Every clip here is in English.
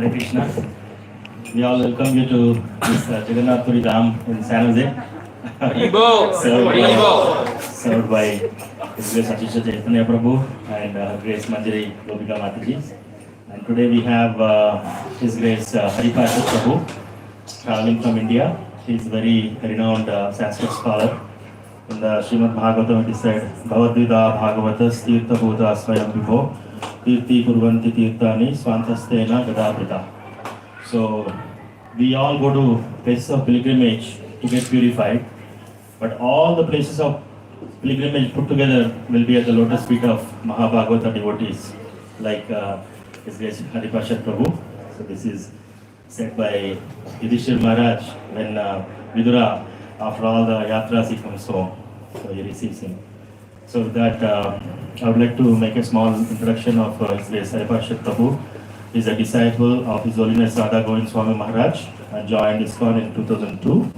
Hare Krishna. We all welcome you to this Jagannath Puri Dham in San Jose. served by His Grace Atisha Chaitanya Mahaprabhu and Grace Manjari Gopika Mataji. And today we have His Grace Haripasha Prabhu traveling from India. He is very renowned Sanskrit scholar. In the Srimad Bhagavatam it is said, Bhavadvida Bhagavatas Tirtha Bhuta Swayam Vibho Tirthi Purvanti Tirthani Swantastena Gadaprita. So we all go to places of pilgrimage to get purified, but all the places of pilgrimage put together will be at the lotus feet of Mahabhagavata devotees, like His Grace Haripasha Prabhu. So this is said by Yudhishthira Maharaj when Vidura, after all the yatras, he comes home, so he receives him. So with that, I would like to make a small introduction of His Grace Haripasha Prabhu. He is a disciple of His Holiness Radha Goswami Maharaj and joined ISKCON in 2002.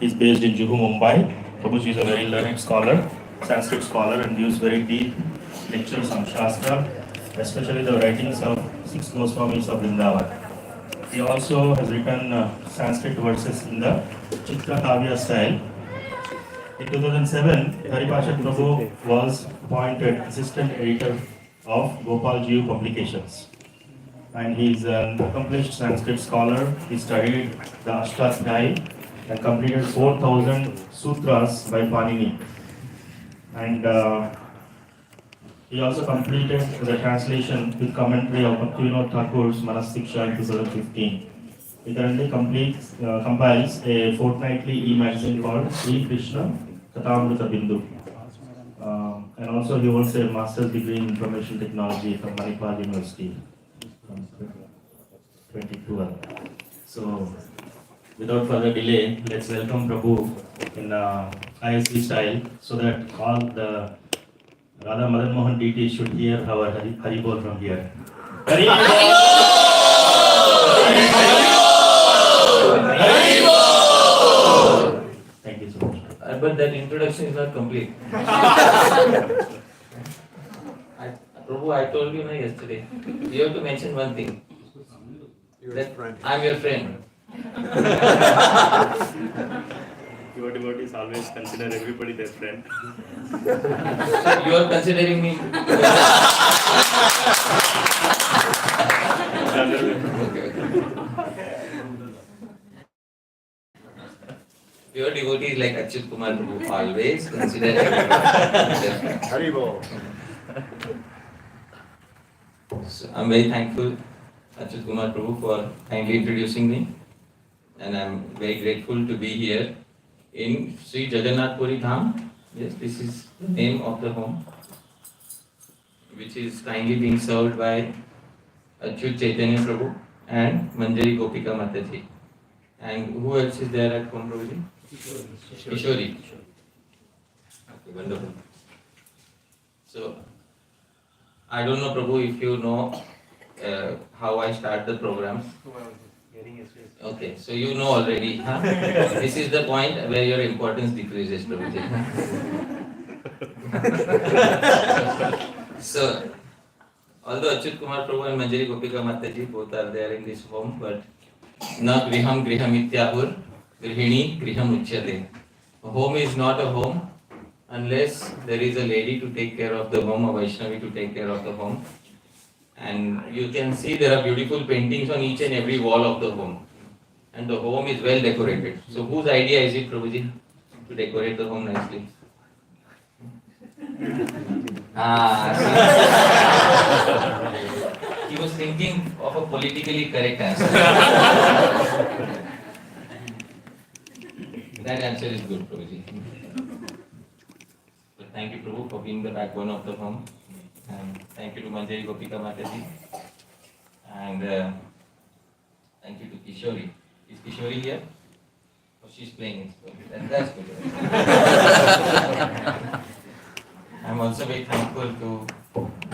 He is based in Juhu, Mumbai. Prabhuji is a very learned scholar, Sanskrit scholar, and gives very deep lectures on Shastra, especially the writings of 6 Goswamis of Vrindavan. He also has written Sanskrit verses in the Chitra Kavya style. In 2007, Haripasha Prabhu was appointed assistant editor of Gopal Jiu Publications. And he is an accomplished Sanskrit scholar. He studied the Ashtasthai and completed 4,000 sutras by Panini. And he also completed the translation with commentary of Bhaktivinoda Thakur's Manasiksha in 2015. He currently compiles a fortnightly e-magazine called Sri Krishna Kathamrita Bindu. And also he holds a master's degree in information technology from Manipal University from 2012. So without further delay, let's welcome Prabhu in ISC style so that all the Radha Madan Mohan deities should hear our Haribol from here. Haribol! Haribol! Thank you so much. But that introduction is not complete. Prabhu, I told you yesterday, you have to mention one thing. I'm your friend. Your devotees always consider everybody their friend. You are considering me. Your devotees like Achyut Kumar Prabhu always consider everybody. Haribol. So I'm very thankful, Achyut Kumar Prabhu, for kindly introducing me, and I'm very grateful to be here in Sri Jagannath Puri Dham. Yes, this is the name of the home, which is kindly being served by Achyut Chaitanya Prabhu and Manjari Gopika Mataji. And who else is there at home, Prabhuji? Kishori. Okay, wonderful. So, I don't know, Prabhu, if you know how I start the programs. Okay, so you know already. Huh? This is the point where your importance decreases, Prabhuji. So, although Achyut Kumar Prabhu and Manjari Gopika Mataji both are there in this home, but na griham griham ityahur, grihini griham uchyate. A home is not a home unless there is a lady to take care of the home, a Vaishnavi to take care of the home. And you can see there are beautiful paintings on each and every wall of the home. And the home is well decorated. So whose idea is it, Prabhuji, to decorate the home nicely? He was thinking of a politically correct answer. That answer is good, Prabhuji. But thank you, Prabhu, for being the backbone of the home. And thank you to Manjari Gopika Mataji. And thank you to Kishori. Is Kishori here? Oh, she's playing it. That's good. I'm also very thankful to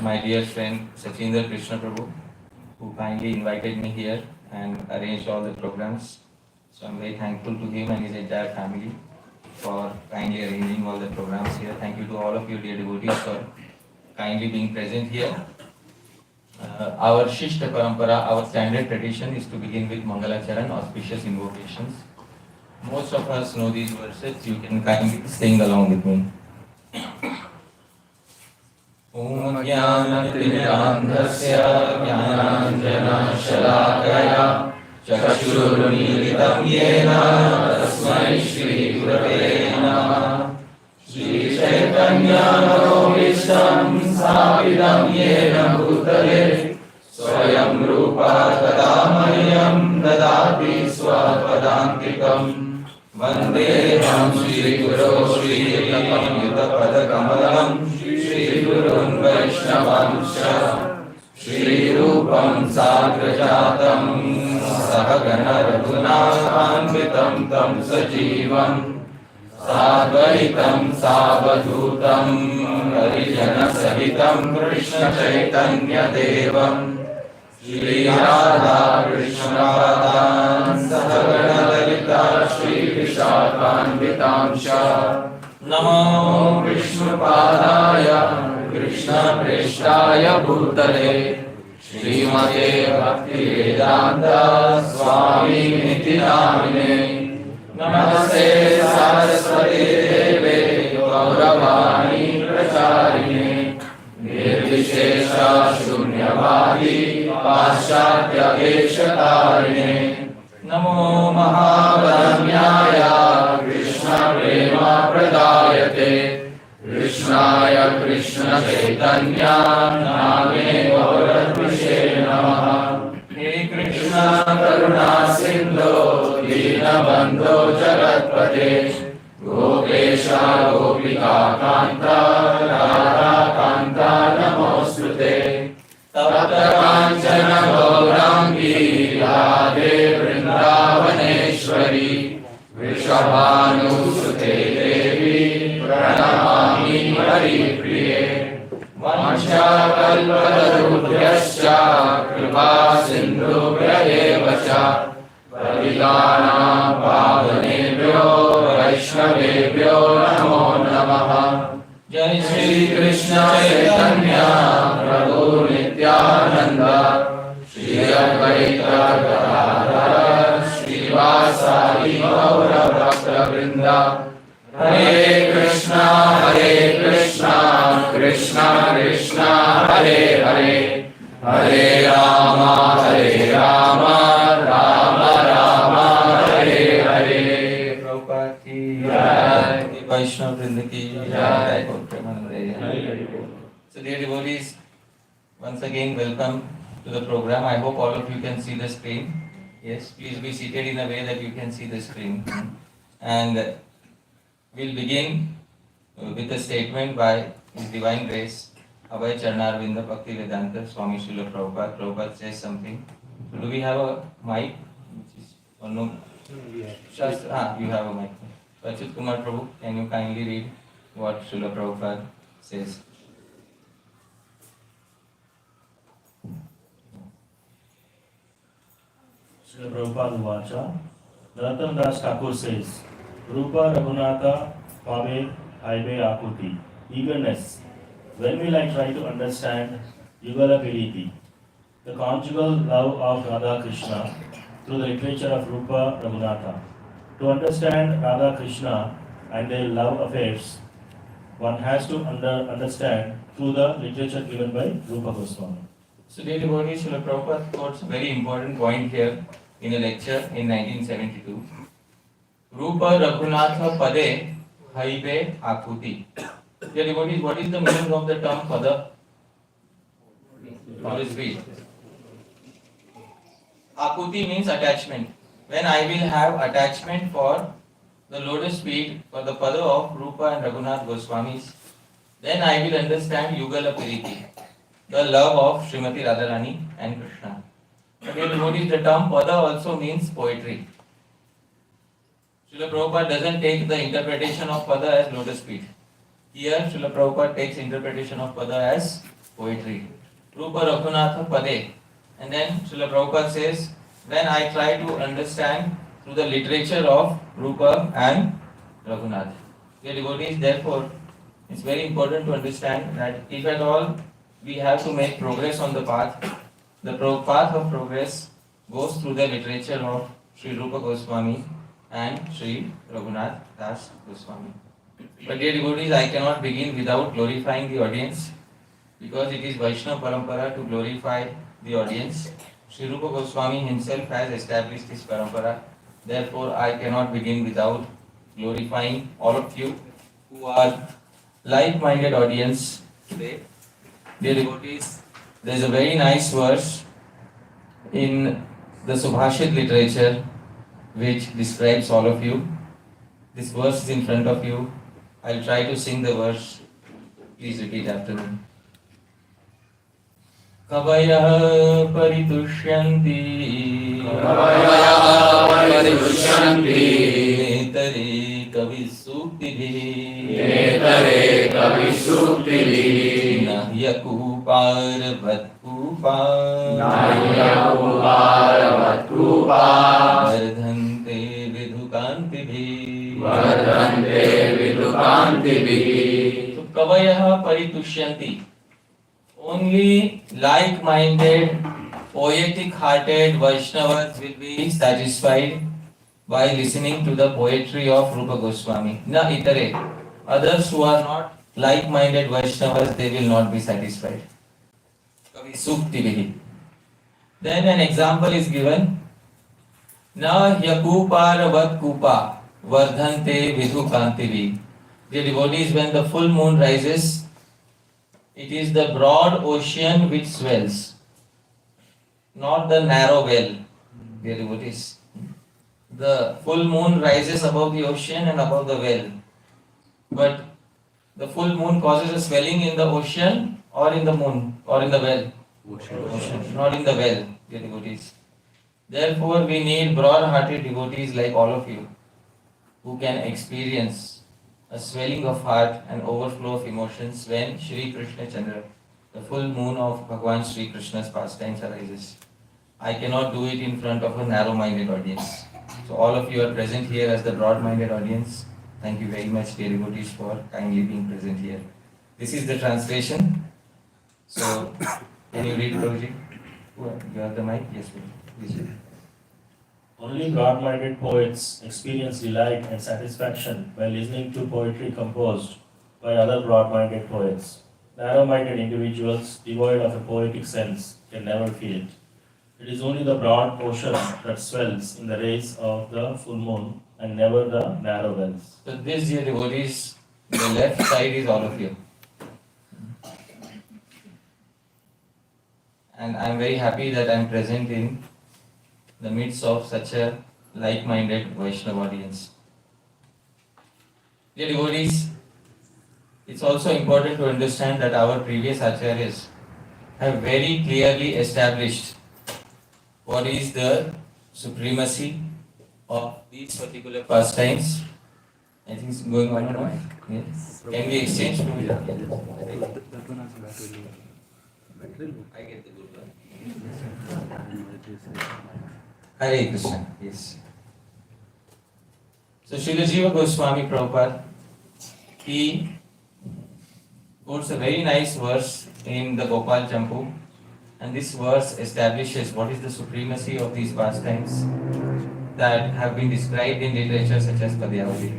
my dear friend Sachindra Krishna Prabhu, who kindly invited me here and arranged all the programs. So I'm very thankful to him and his entire family for kindly arranging all the programs here. Thank you to all of you dear devotees for kindly being present here. Our Shishta Parampara, our standard tradition is to begin with Mangalacharan, auspicious invocations. Most of us know these verses, you can kindly sing along with me. Om Jnana-Timirandhasya Jnananjana-Shalakaya Chakshurunmilitam Yena Tasmai Shri Gurave Namah. Shri Chaitanya Mahaprabhu Sthapitam Yena Bhutale Swayam Rupa Tadamayam Dadati Swapadantikam Vandeham Shri Guru Shri Yuta Kamalam Shri Gurun Vaishnavansha Shri Rupam Sagrajatam Sahagana Raghunatham Tam Sajivam Sadvaitam Savadhutam Harijana Sahitam Krishna Chaitanya Devam Shri Radha-Krishna Padan Sahagana Lalita Shri Vishakhanvitamsha Namo Vishnu Padaya Krishna Preshtaya Bhutale Srimate Bhakti Vedanta Swami Niti Namine Namaste Saraswati Deve Gauravani Pracharine Nirvishesha Shunyavadi Paschatya Veshatarine Namo Mahavadanyaya Krishna Prema Pradayate Krishnaya Krishna Chaitanya Name Gauravrishe Namaha He Krishna Karuna Sindhu Dina Bandho Jagatpate Gopesha Gopika Kanta Radha Kanta Namostute Tapta Kanchana Gaurangi Radhe Vrindavaneshwari Vrishabhanusute Devi Pranamami Haripriye Vansha Kalpatarubhyascha Kripa Sindhubhya Evacha Patigana Pavanebhyo Vaishnavebhyo Namo Namaha Jai Shri Krishna Chaitanya Prabhu Nityananda Shri Advaita Gadadhara Srivasadi Gaura Bhakta Vrinda Hare Krishna Krishna Krishna Hare Hare Hare Rama Rama Rama Hare Hare Prabhupada ki Jai Vaishnava Vrinda ki Jai So dear devotees, once again welcome to the program. I hope all of you can see the screen. Yes, please be seated in a way that you can see the screen. And we'll begin with a statement by His Divine Grace, Abhay Charnarvinda Bhakti Vedanta Swami Srila Prabhupada. Prabhupada says something. So do we have a mic? Or no? Shastra, you have a mic. Achyut Kumar Prabhu, can you kindly read what Srila Prabhupada says? Srila Prabhupada Vacha, Narottam Das Thakur says, Rupa Raghunatha Pave Haibe Akuti, eagerness. When will I try to understand Yugala Piriti, the conjugal love of Radha-Krishna through the literature of Rupa Raghunatha? To understand Radha-Krishna and their love affairs, one has to understand through the literature given by Rupa Goswami. So dear devotees, Srila Prabhupada quotes a very important point here in a lecture in 1972. Rupa Raghunatha Pade Haibe Akuti. Dear devotees, what is the meaning of the term Pada? Please read. Akuti means attachment. When I will have attachment for the lotus feet, for the Pada of Rupa and Raghunath Goswamis, then I will understand Yugala Piriti, the love of Srimati Radharani and Krishna. But you will notice the term Pada also means poetry. Srila Prabhupada doesn't take the interpretation of Pada as lotus feet. Here Srila Prabhupada takes interpretation of Pada as poetry. Rupa Raghunatha Pade. And then Srila Prabhupada says, when I try to understand through the literature of Rupa and Raghunath. Dear devotees, therefore, it's very important to understand that if at all we have to make progress on the path. The path of progress goes through the literature of Sri Rupa Goswami and Sri Raghunath Das Goswami. But dear devotees, I cannot begin without glorifying the audience, because it is Vaishnava Parampara to glorify the audience. Sri Rupa Goswami himself has established this parampara. Therefore, I cannot begin without glorifying all of you who are like-minded audience today. Dear devotees, there is a very nice verse in the Subhashit literature which describes all of you. This verse is in front of you. I'll try to sing the verse. Please repeat after me. कवयः परितुष्यन्ति नेतरे कविसूक्तिभिः न ह्यकूपारवत्कूपा वर्धन्ते विधुकान्तिभिः तो कवयः परितुष्यन्ति. Only like-minded, poetic-hearted Vaishnavas will be satisfied by listening to the poetry of Rupa Goswami. Na itare. Others who are not like-minded Vaishnavas, they will not be satisfied. Kavi sukti vihi. Then an example is given. Na yakuparavat kupa vardhante vidhu kantivi. The devotees, when the full moon rises, it is the broad ocean which swells, not the narrow well. Dear devotees, the full moon rises above the ocean and above the well. But the full moon causes a swelling in the ocean or in the moon or in the well? Ocean, not in the well, dear devotees. Therefore, we need broad-hearted devotees like all of you who can experience a swelling of heart and overflow of emotions when Shri Krishna Chandra, the full moon of Bhagwan Shri Krishna's pastimes, arises. I cannot do it in front of a narrow-minded audience. So all of you are present here as the broad-minded audience. Thank you very much, dear devotees, for kindly being present here. This is the translation. So, can you read, Prabhuji? You have the mic? Yes, please. Only broad-minded poets experience delight and satisfaction while listening to poetry composed by other broad-minded poets. Narrow-minded individuals, devoid of a poetic sense, can never feel it. It is only the broad ocean that swells in the rays of the full moon and never the narrow wells. So this, dear devotees, the left side is all of you. And I am very happy that I am present in the midst of such a like-minded Vaishnava audience. Dear devotees, it's also important to understand that our previous acharyas have very clearly established what is the supremacy of these particular pastimes. I think it's going on now. Yes. Can we exchange? I get the good one. Hare Krishna. Yes. So Srila Jiva Goswami Prabhupada, he quotes a very nice verse in the Gopal Champu, and this verse establishes what is the supremacy of these pastimes that have been described in literature such as Padyavali.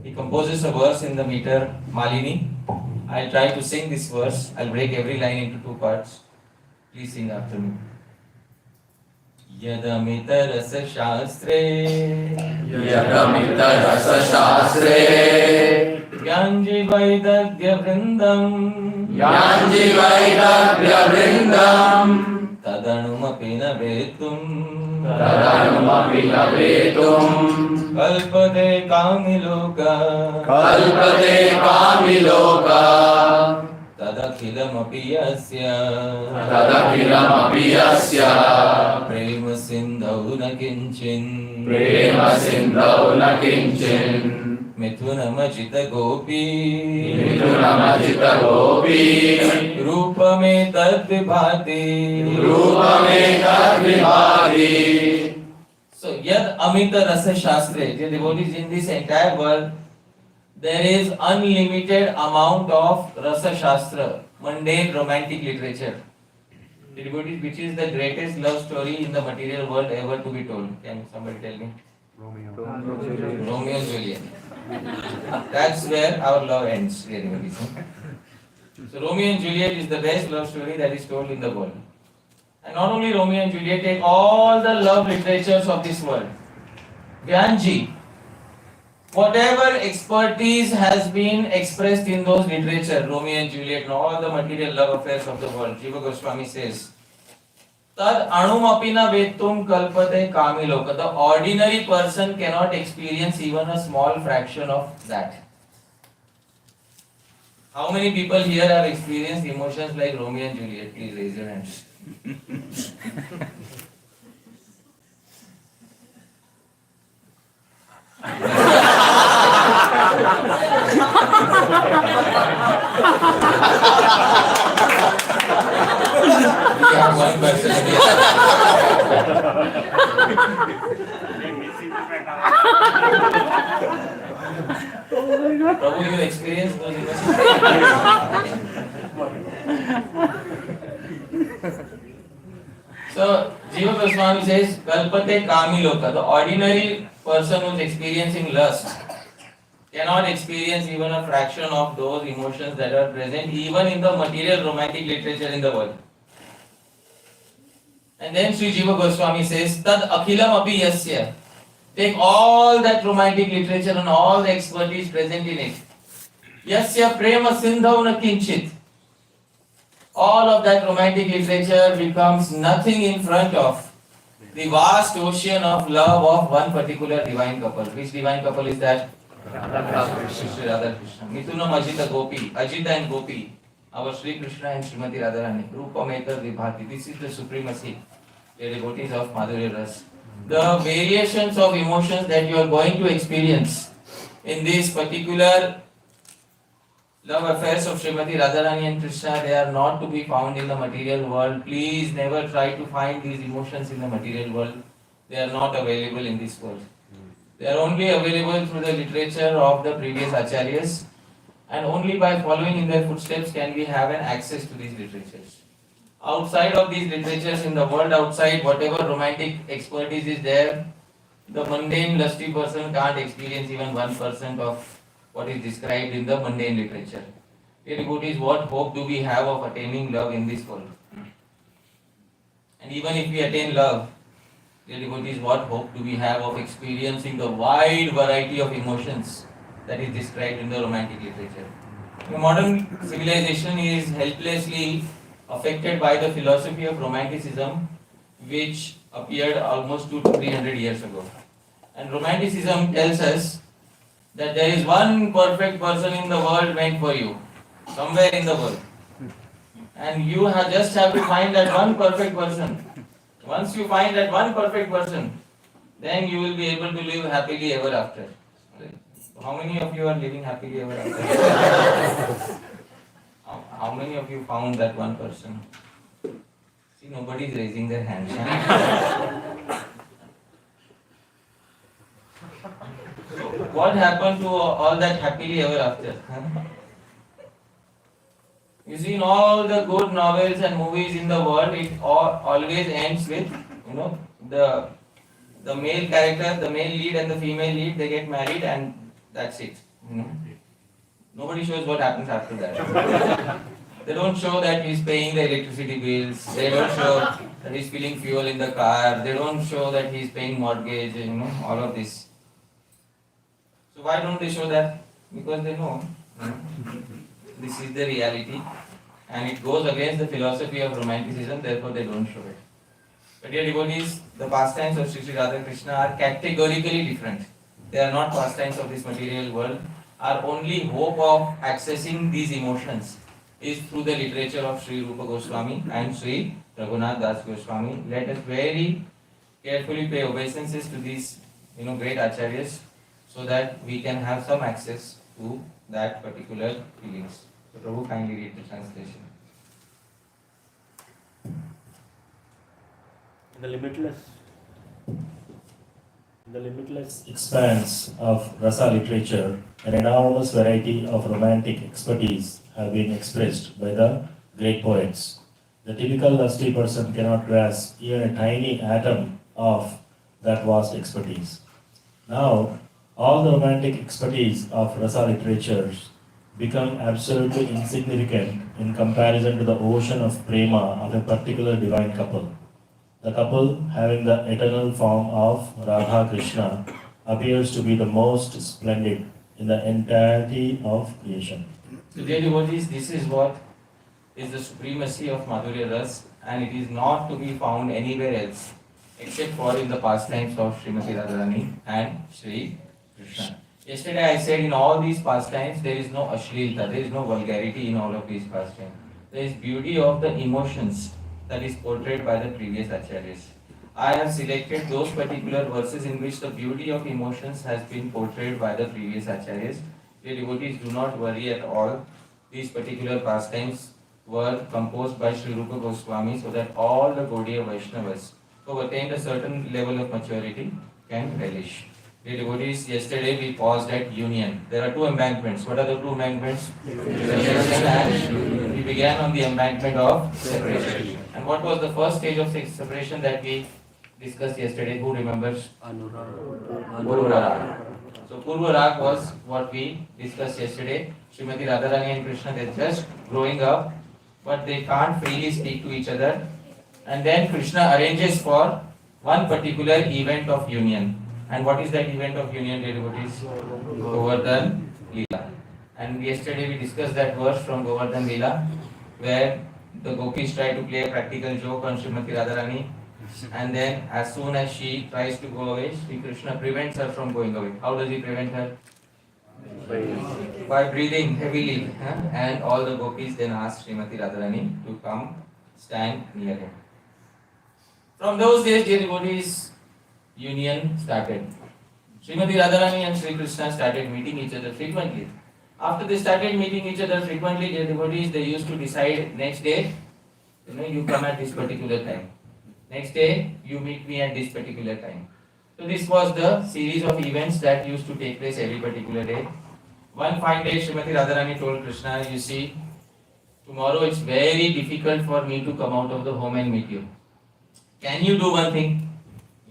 He composes a verse in the meter Malini. I'll try to sing this verse. I'll break every line into two parts. Please sing after me. Yadamitarasashastre Yanjivaidagya vrindam Tadanumapina vetum Kalpade kamiloka Tadakhilam apiyasya Prema sindhau na kinchin Mithunamachita gopi Rupame tadvibhati So yad amita rasa shastre, dear devotees, in this entire world there is unlimited amount of rasa shastra, mundane romantic literature. Devotees, which is the greatest love story in the material world ever to be told? Can somebody tell me? Romeo and Juliet. That's where our love ends, really. So Romeo and Juliet is the best love story that is told in the world. And not only Romeo and Juliet, take all the love literatures of this world. Gyanji, whatever expertise has been expressed in those literature, Romeo and Juliet and all the material love affairs of the world, Jiva Goswami says, Tad anumapina vetum kalpate kamiloka. The ordinary person cannot experience even a small fraction of that. How many people here have experienced emotions like Romeo and Juliet? Please raise your hands. We have one person here. Prabhu, you experienced those emotions? So, Jiva Goswami says, Kalpate Kami Loka. The ordinary person who is experiencing lust cannot experience even a fraction of those emotions that are present even in the material romantic literature in the world. And then Sri Jiva Goswami says, Tad Akhilam Api Yasya. Take all that romantic literature and all the expertise present in it. Yasya Prema Sindhav na Kinchit. All of that romantic literature becomes nothing in front of the vast ocean of love of one particular divine couple. Which divine couple is that? Radha-Krishna. Mithunam Ajita Gopi, Ajita and Gopi. Our Sri Krishna and Srimati Radharani. Rupa Maker Vibhati. This is the supremacy. The devotees of Madhurya Ras. The variations of emotions that you are going to experience in this particular love affairs of Srimati Radharani and Krishna, they are not to be found in the material world. Please never try to find these emotions in the material world. They are not available in this world. They are only available through the literature of the previous acharyas, and only by following in their footsteps can we have an access to these literatures. Outside of these literatures in the world, outside whatever romantic expertise is there, the mundane lusty person can't experience even 1% of what is described in the mundane literature. Dear devotees, what hope do we have of attaining love in this world? And even if we attain love, dear devotees, what hope do we have of experiencing the wide variety of emotions that is described in the romantic literature? The modern civilization is helplessly affected by the philosophy of romanticism, which appeared almost 200 to 300 years ago. And romanticism tells us that there is one perfect person in the world meant for you, somewhere in the world. And you just have to find that one perfect person. Once you find that one perfect person, then you will be able to live happily ever after. How many of you are living happily ever after? How many of you found that one person? See, nobody is raising their hands. What happened to all that happily ever after? You see, in all the good novels and movies in the world, it always ends with, the male character, the male lead and the female lead, they get married and that's it. Nobody shows what happens after that. They don't show that he's paying the electricity bills. They don't show that he's filling fuel in the car. They don't show that he's paying mortgage, all of this. So why don't they show that? Because they know this is the reality and it goes against the philosophy of romanticism, therefore they don't show it. But dear devotees, the pastimes of Sri Radha-Krishna are categorically different. They are not pastimes of this material world. Our only hope of accessing these emotions is through the literature of Sri Rupa Goswami and Sri Raghunath Das Goswami. Let us very carefully pay obeisances to these great acharyas so that we can have some access to that particular feelings. So Prabhu, kindly read the translation. The limitless In the limitless expanse of rasa literature, an enormous variety of romantic expertise have been expressed by the great poets. The typical lusty person cannot grasp even a tiny atom of that vast expertise. Now, all the romantic expertise of rasa literatures become absolutely insignificant in comparison to the ocean of prema of a particular divine couple. The couple, having the eternal form of Radha-Krishna, appears to be the most splendid in the entirety of creation. So, dear devotees, this is what is the supremacy of Madhurya Ras, and it is not to be found anywhere else except for in the pastimes of Srimati Radharani and Sri Krishna. Yesterday I said in all these pastimes there is no ashlilta, there is no vulgarity in all of these pastimes. There is beauty of the emotions that is portrayed by the previous acharyas. I have selected those particular verses in which the beauty of emotions has been portrayed by the previous acharyas. The devotees, do not worry at all. These particular pastimes were composed by Srila Rupa Goswami so that all the Gaudiya Vaishnavas who have attained a certain level of maturity can relish. Dear devotees, yesterday we paused at union. There are two embankments. What are the two embankments? Separation and we began on the embankment of separation. And what was the first stage of separation that we discussed yesterday? Who remembers? Purvarag. So Purvarag was what we discussed yesterday. Srimati Radharani and Krishna, they're just growing up, but they can't freely speak to each other. And then Krishna arranges for one particular event of union. And what is that event of union, dear devotees? Govardhan Leela. And yesterday we discussed that verse from Govardhan Leela, where the gopis try to play a practical joke on Srimati Radharani, and then as soon as she tries to go away, Sri Krishna prevents her from going away. How does he prevent her? By breathing heavily. And all the gopis then ask Srimati Radharani to come stand near him. From those days, dear devotees, union started. Srimati Radharani and Sri Krishna started meeting each other frequently. After they started meeting each other frequently, dear devotees, they used to decide next day, you come at this particular time. Next day, you meet me at this particular time. So this was the series of events that used to take place every particular day. One fine day, Srimati Radharani told Krishna, you see, tomorrow it's very difficult for me to come out of the home and meet you. Can you do one thing?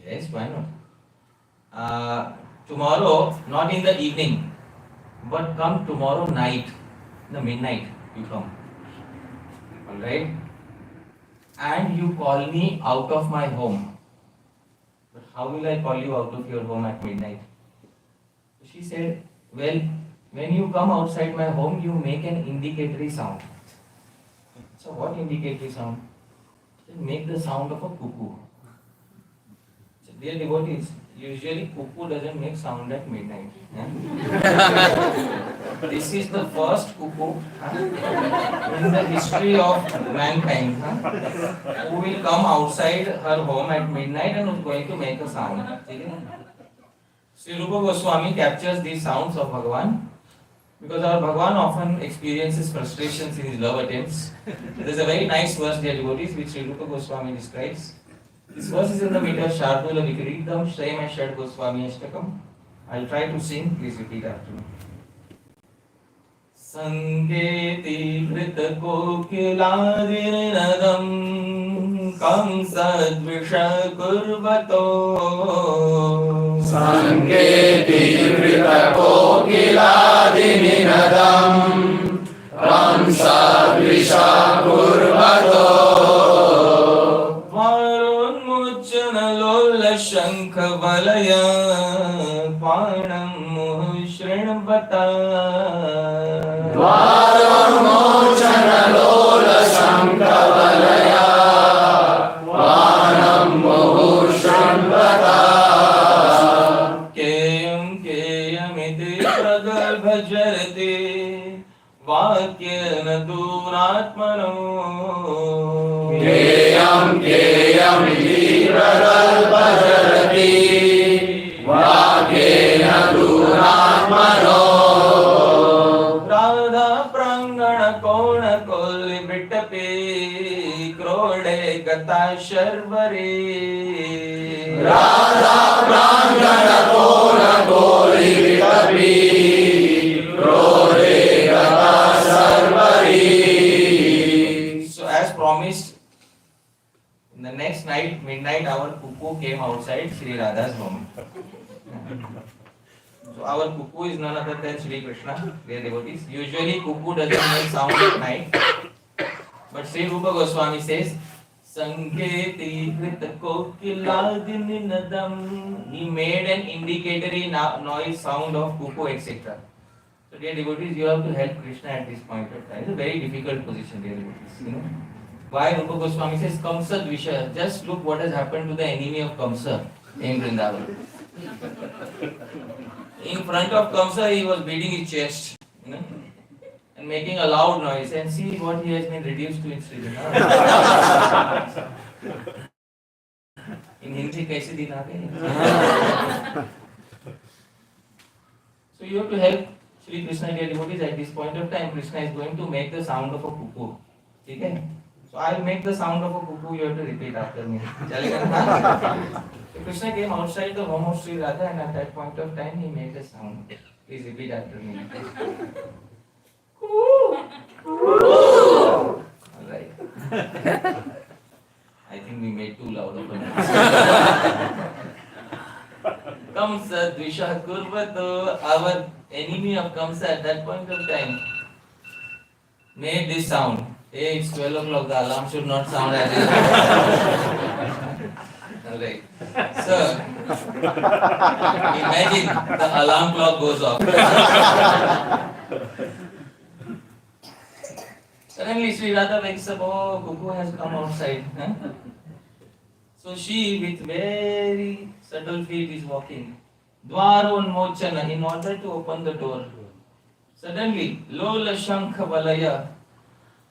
Yes, why not? Tomorrow, not in the evening, but come tomorrow night, in the midnight, you come. Alright? And you call me out of my home. But how will I call you out of your home at midnight? She said, well, when you come outside my home, you make an indicatory sound. So what indicatory sound? Make the sound of a cuckoo. So dear devotees, usually cuckoo doesn't make sound at midnight. This is the first cuckoo in the history of mankind who will come outside her home at midnight and is going to make a sound. Sri Rupa Goswami captures these sounds of Bhagavan because our Bhagavan often experiences frustrations in his love attempts. There is a very nice verse, dear devotees, which Sri Rupa Goswami describes. This verse is in the meter Shardula Vikritam Shrema Shad Goswami Ashtakam. I'll try to sing, please repeat after me. Sangeti Vrita Kokiladin Nadam Kam Sadvisha Kurvato Sangeti Vrita Kokiladin Nadam Kam Sadvisha Kurvato शंख वलय पाणम शृण्वता द्वारमोचन लोल शंख वलय पाणम शृण्वता केयमिति प्रगल्भ जरते वाक्येन दूरात्मनो केयमिति प्रगल्भ जरति वाक्येन दूरात्मनो राधा प्रांगण कोण कोल्लि बिट्टपे क्रोध Lode Gata Sharvare. Radha Prangana Kona Koli Vitapi Rode Gata Sarvari. So as promised, in the next night, midnight, our cuckoo came outside Sri Radha's home. So our cuckoo is none other than Sri Krishna, their devotees. Usually cuckoo doesn't make sound at night. But Sri Rupa Goswami says, Sanketi Krita Kokiladini Nadam. He made an indicatory noise sound of cuckoo, etc. So dear devotees, you have to help Krishna at this point of time. It's a very difficult position, dear devotees. You know? Why Rupa Goswami says Kamsa Dvisha? Just look what has happened to the enemy of Kamsa in Vrindavan. In front of Kamsa, he was beating his chest, you know, and making a loud noise. And see what he has been reduced to in Sri Lanka. In Hindi, kaise din aa gaye? So you have to help Sri Krishna, dear devotees. At this point of time, Krishna is going to make the sound of a cuckoo. Okay? So I will make the sound of a cuckoo. You have to repeat after me. Chalega na? So Krishna came outside the home of Sri Radha, and at that point of time he made a sound. Please repeat after me. Alright. I think we made too loud of a noise. Kamsa Dvisha Kurvato, our enemy of Kamsa at that point of time made this sound. Hey, it's 12 o'clock, the alarm should not sound as it. Alright. So, imagine the alarm clock goes off. Suddenly Sri Radha wakes up, oh, cuckoo has come outside. Huh? So she, with very subtle feet, is walking. Dwaron Mochana, in order to open the door. Suddenly, Lola Shankha Valaya.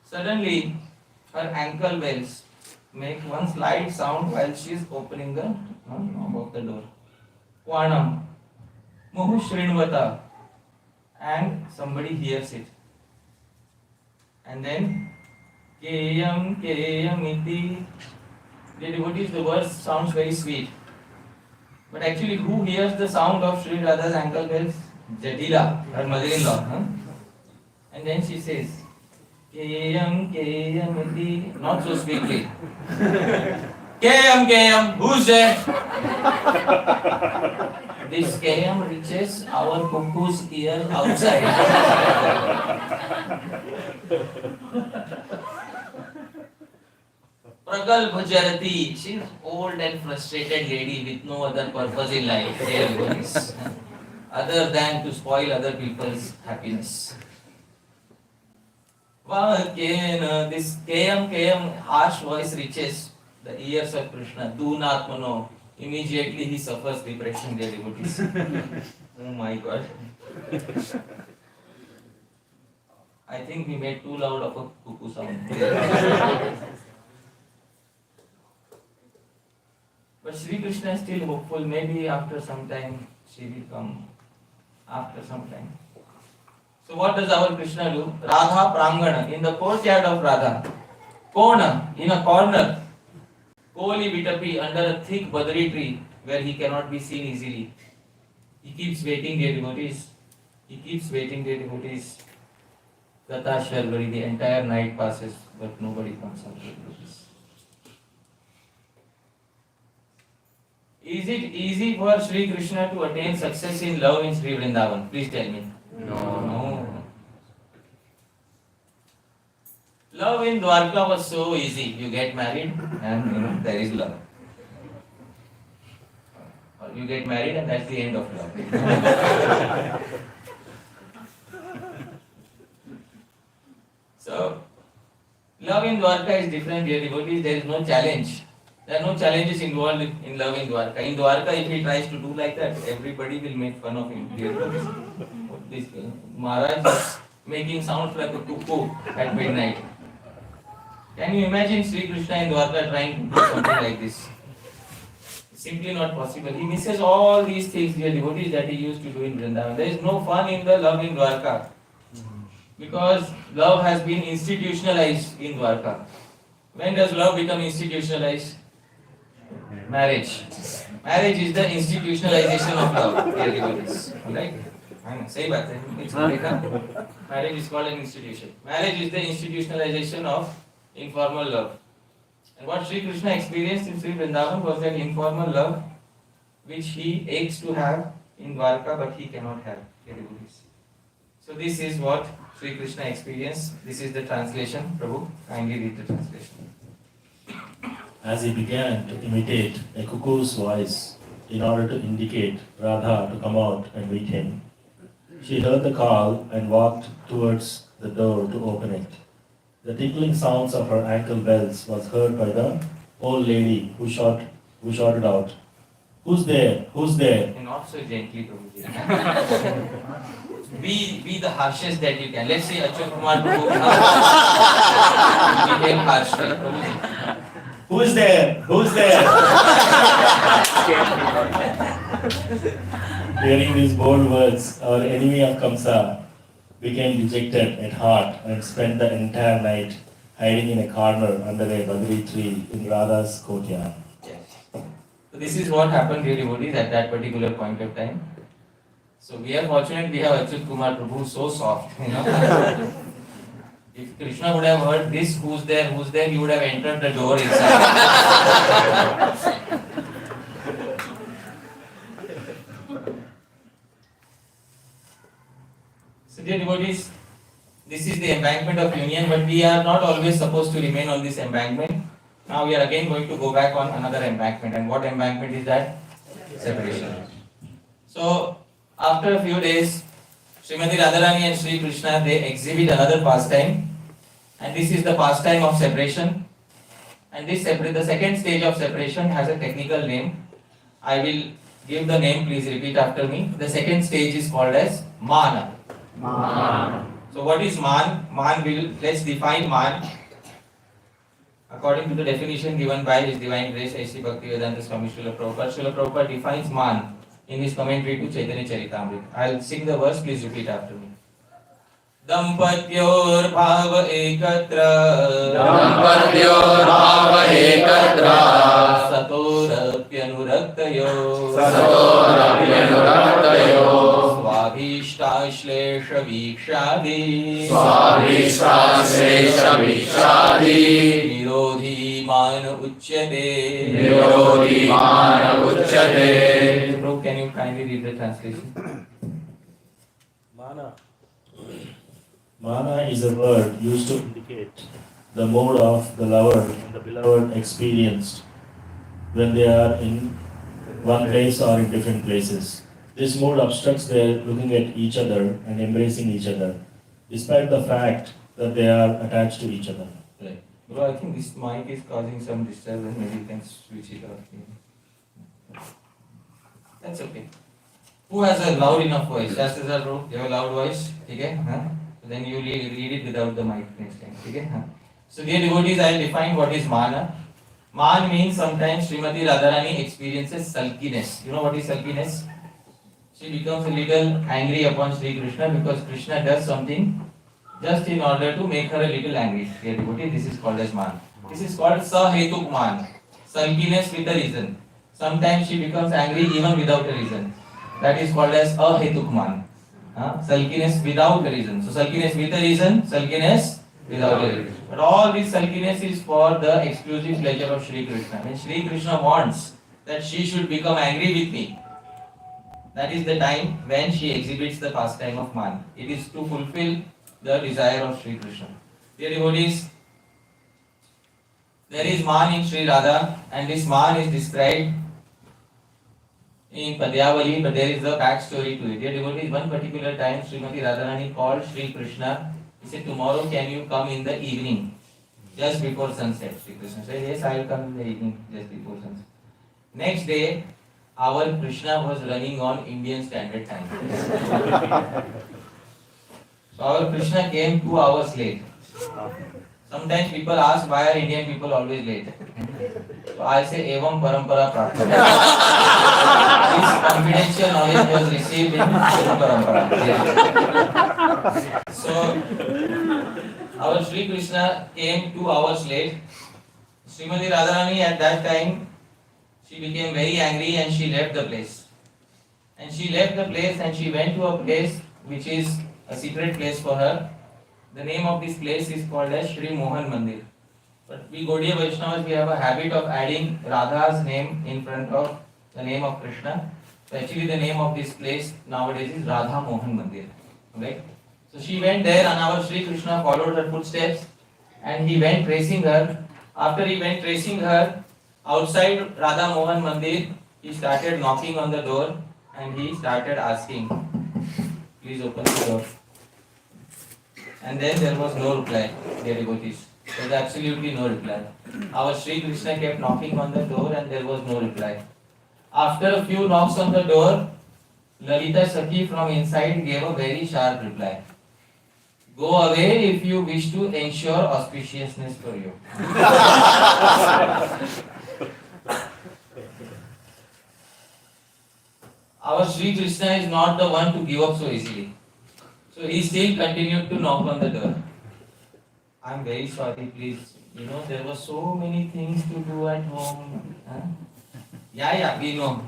Suddenly, her ankle bells make one slight sound while she is opening the knob of the door. Kwanam, Muhu Shrinvata, and somebody hears it. And then, Keyam Iti. The devotees, the verse sounds very sweet. But actually, who hears the sound of Sri Radha's ankle bells? Jatila, her mother-in-law. Huh? And then she says, Keyam iti. Not so sweetly. Keyam, who's there? This Keyam reaches our cuckoo's ear outside. Pragalbha Jarati, she is old and frustrated lady with no other purpose in life, other than to spoil other people's happiness. This Kayam harsh voice reaches the ears of Krishna. Dunatmano. Immediately he suffers depression, dear devotees. Oh my God. I think we made too loud of a cuckoo sound. But Sri Krishna is still hopeful. Maybe after some time she will come. After some time. So what does our Krishna do? Radha Prangana, in the courtyard of Radha. Kona, in a corner. Koli Vitapi, under a thick badri tree where he cannot be seen easily. He keeps waiting, dear devotees. He keeps waiting, dear devotees. Gata Sharvari, the entire night passes, but nobody comes out, dear devotees. Is it easy for Sri Krishna to attain success in love in Sri Vrindavan? Please tell me. No. Love in Dwarka was so easy. You get married and there is love. Or you get married and that's the end of love. So, love in Dwarka is different, dear devotees. There is no challenge. There are no challenges involved in love in Dwarka. In Dwarka, if he tries to do like that, everybody will make fun of him. Dear devotees. This Maharaj is making sounds like a cuckoo at midnight. Can you imagine Sri Krishna in Dwarka trying to do something like this? It's simply not possible. He misses all these things, dear devotees, that he used to do in Vrindavan. There is no fun in the love in Dwarka. Because love has been institutionalized in Dwarka. When does love become institutionalized? Marriage. Marriage is the institutionalization of love. Alright? Say baat hai. It's okay, na? Marriage is called an institution. Marriage is the institutionalization of informal love. And what Sri Krishna experienced in Sri Vrindavan was that informal love which he aches to have in Dwarka but he cannot have. So this is what Sri Krishna experienced. This is the translation. Prabhu, kindly read the translation. As he began to imitate a cuckoo's voice in order to indicate Radha to come out and meet him, she heard the call and walked towards the door to open it. The tinkling sounds of her ankle bells was heard by the old lady who shouted out, "Who's there? Who's there?" And not so gently, Prabhuji. Be the harshest that you can. Let's say Achyut Kumar Prabhu became harsh. Prabhuji. Who's there? Who's there? Hearing these bold words, our enemy of Kamsa became dejected at heart and spent the entire night hiding in a corner under a bagri tree in Radha's courtyard. Yes. So this is what happened really devotees at that particular point of time. So we are fortunate we have Achyut Kumar Prabhu so soft, If Krishna would have heard this, who's there, he would have entered the door inside. So dear devotees, this is the embankment of union, but we are not always supposed to remain on this embankment. Now we are again going to go back on another embankment. And what embankment is that? Separation. So after a few days, Srimati Radharani and Sri Krishna, they exhibit another pastime, and this is the pastime of separation. And the second stage of separation has a technical name. I will give the name, please repeat after me. The second stage is called as Mana. Man. So what is Man? Let's define Man. According to the definition given by His Divine Grace, A.C. Bhaktivedanta Swami Srila Prabhupada. Srila Prabhupada defines Man in his commentary to Chaitanya Charitamrita. I'll sing the verse, please repeat after me. Dampatyor bhava ekatra satorapyanuraktayo swabhishtashlesha vikshadi nirodhi mana uchyate. Bro, can you kindly read the translation? Mana is a word used to indicate the mode of the lover and the beloved experienced when they are in one place or in different places. This mode obstructs their looking at each other and embracing each other, despite the fact that they are attached to each other. Right. Bro, I think this mic is causing some disturbance. Maybe you can switch it off. That's okay. Who has a loud enough voice? Shastri bro, you have a loud voice? Okay? Then you read it without the mic next time. Okay? So dear devotees, I will define what is Mana. Man means sometimes Srimati Radharani experiences sulkiness. You know what is sulkiness? She becomes a little angry upon Sri Krishna because Krishna does something just in order to make her a little angry. Dear devotee, this is called as Man. This is called Sahetuk Man. Sulkiness with a reason. Sometimes she becomes angry even without a reason. That is called as Ahetuk Man. Sulkiness without a reason. So sulkiness with a reason, sulkiness without a reason. But all this sulkiness is for the exclusive pleasure of Sri Krishna. When Sri Krishna wants that she should become angry with me, that is the time when she exhibits the pastime of Man. It is to fulfill the desire of Sri Krishna. Dear devotees, there is Man in Sri Radha, and this Man is described in Padyavali, but there is a backstory to it. Dear devotees, one particular time Srimati Radharani called Sri Krishna. He said, tomorrow can you come in the evening, just before sunset? Sri Krishna said, yes, I will come in the evening, just before sunset. Next day, our Krishna was running on Indian Standard Time. So our Krishna came 2 hours late. Sometimes people ask why are Indian people always late. So I say, Evam Parampara Prapta. This confidential knowledge was received in Evam Parampara. So our Sri Krishna came 2 hours late. Srimati Radharani at that time, she became very angry and she left the place. And she left the place and she went to a place which is a secret place for her. The name of this place is called as Sri Mohan Mandir. But we Gaudiya Vaishnavas, we have a habit of adding Radha's name in front of the name of Krishna. So actually the name of this place nowadays is Radha Mohan Mandir. Right? So she went there and our Sri Krishna followed her footsteps and he went tracing her. After he went tracing her, outside Radha Mohan Mandir, he started knocking on the door and he started asking, please open the door. And then there was no reply, dear devotees. There was absolutely no reply. Our Sri Krishna kept knocking on the door and there was no reply. After a few knocks on the door, Lalita Sakhi from inside gave a very sharp reply. Go away if you wish to ensure auspiciousness for you. Our Sri Krishna is not the one to give up so easily. So he still continued to knock on the door. I'm very sorry, please. You know, there were so many things to do at home. Huh? Yeah, we know.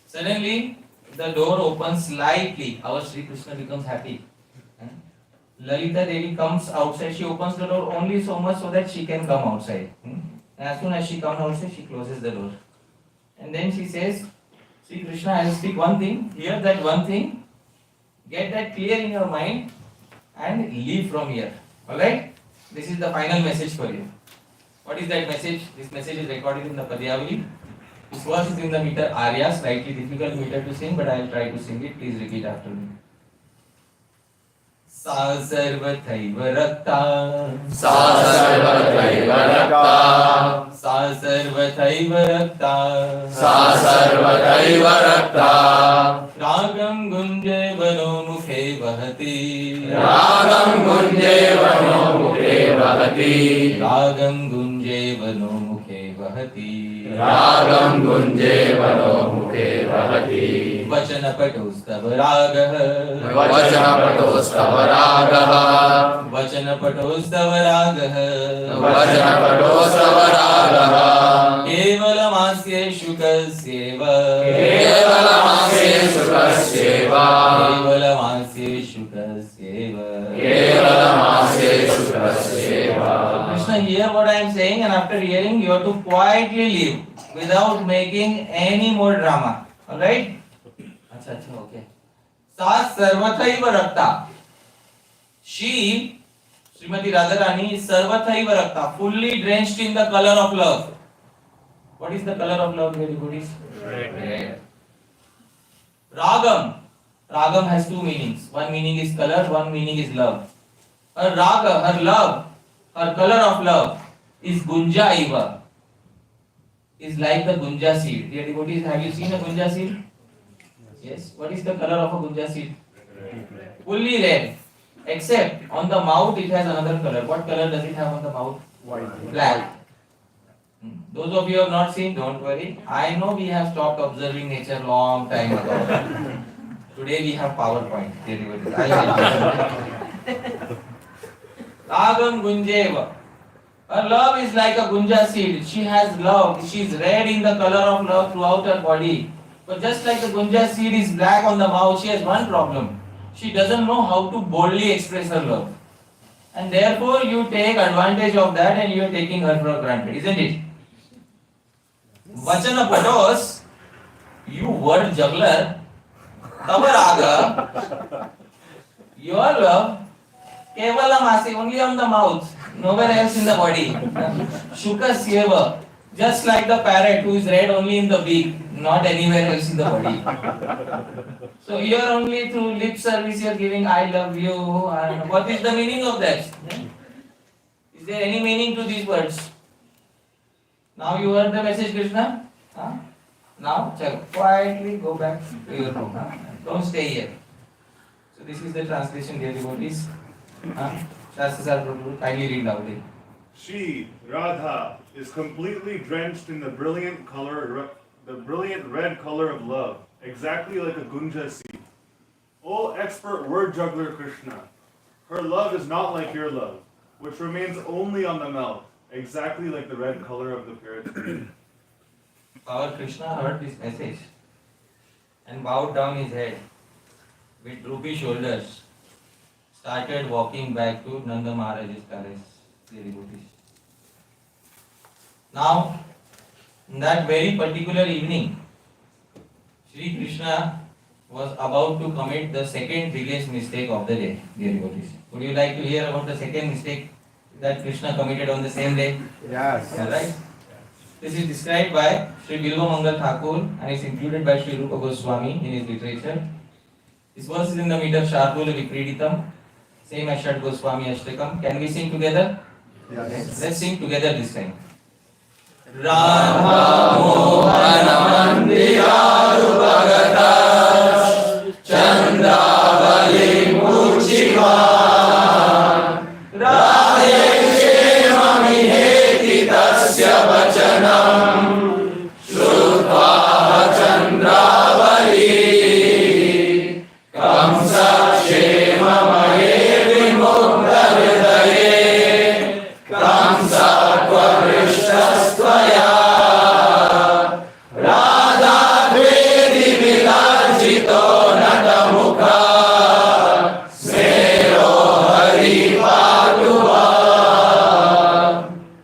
Suddenly, the door opens slightly. Our Sri Krishna becomes happy. Lalita Devi comes outside. She opens the door only so much so that she can come outside. As soon as she comes outside, she closes the door. And then she says, Sri Krishna, I will speak one thing. Hear that one thing. Get that clear in your mind and leave from here. Alright? This is the final message for you. What is that message? This message is recorded in the Padyavali. This verse is in the meter Arya, slightly difficult meter to sing, but I will try to sing it. Please repeat after me. Sa sarvathaiva rakta. Sa sarvathaiva rakta. Sa sarvathaiva rakta. Sa sarvathaiva rakta. Ragam gunje vano mukhe vahati. Ragam gunje vano mukhe vahati. Ragam gunje vano mukhe vahati. Ragam gunje vano mukhe vahati. वचनपटोस्तव रागः वचनपटोस्तव रागः वचनपटोस्तव रागः वचनपटोस्तव रागः केवलमास्य शुकस्येव केवलमास्य शुकस्येव केवलमास्य शुकस्येव केवलमास्य शुकस्येव. Krishna, hear what I am saying, and after hearing, you have to quietly leave without making any more drama. Alright? Okay. Sa sarvathaiva rakta. She, Srimati Radharani, is sarvathaiva rakta, fully drenched in the color of love. What is the color of love, dear devotees? Red. Ragam. Ragam has two meanings. One meaning is color, one meaning is love. Her raga, her love, her color of love is gunja iva. Is like the gunja seed. Dear devotees, have you seen a gunja seed? Yes. What is the color of a gunja seed? Fully red. Except on the mouth it has another color. What color does it have on the mouth? White. Black. Those of you who have not seen, don't worry. I know we have stopped observing nature long time ago. Today we have PowerPoint. Ragam gunjeva. Her love is like a gunja seed. She has love. She is red in the color of love throughout her body. But just like the gunja seed is black on the mouth, she has one problem. She doesn't know how to boldly express her love. And therefore you take advantage of that and you are taking her for granted, isn't it? Vachana patos, you word juggler, tavaraga, your love, kevalamasi, only on the mouth, nowhere else in the body. Shuka syeva, just like the parrot who is red only in the beak, not anywhere else in the body. So here only through lip service you are giving I love you. And what is the meaning of that? Is there any meaning to these words? Now you heard the message, Krishna? Huh? Now quietly go back to your room. Huh? Don't stay here. So this is the translation, dear devotees. Shastras are kindly read loudly. She, Radha, is completely drenched in the brilliant red color of love, exactly like a gunja seed. O expert word juggler Krishna, her love is not like your love. which remains only on the mouth, exactly like the red color of the parrot's beak. Our Krishna heard this message and bowed down his head with droopy shoulders, started walking back to Nanda Maharaj's palace. The devotees. Now, in that very particular evening, Sri Krishna was about to commit the second biggest mistake of the day, dear devotees. Would you like to hear about the second mistake that Krishna committed on the same day? Yes. Alright? This is described by Sri Bilva Mangal Thakur and is included by Sri Rupa Goswami in his literature. This verse is in the meter Shardula Vikreditam, same as Shad Goswami Ashtakam. Can we sing together? Yes. Let's sing together this time. Radha Mohan Mandirarupagata Chandravali Murchiva Radhe Shemamiheti Tasya Vachanam Shrutva Chandravali Kamsa Shemamahe Vimukta Hridaye Kamsa Tvaya Radha Dvedi Vilarjito Natamukha Smero Hari Paduva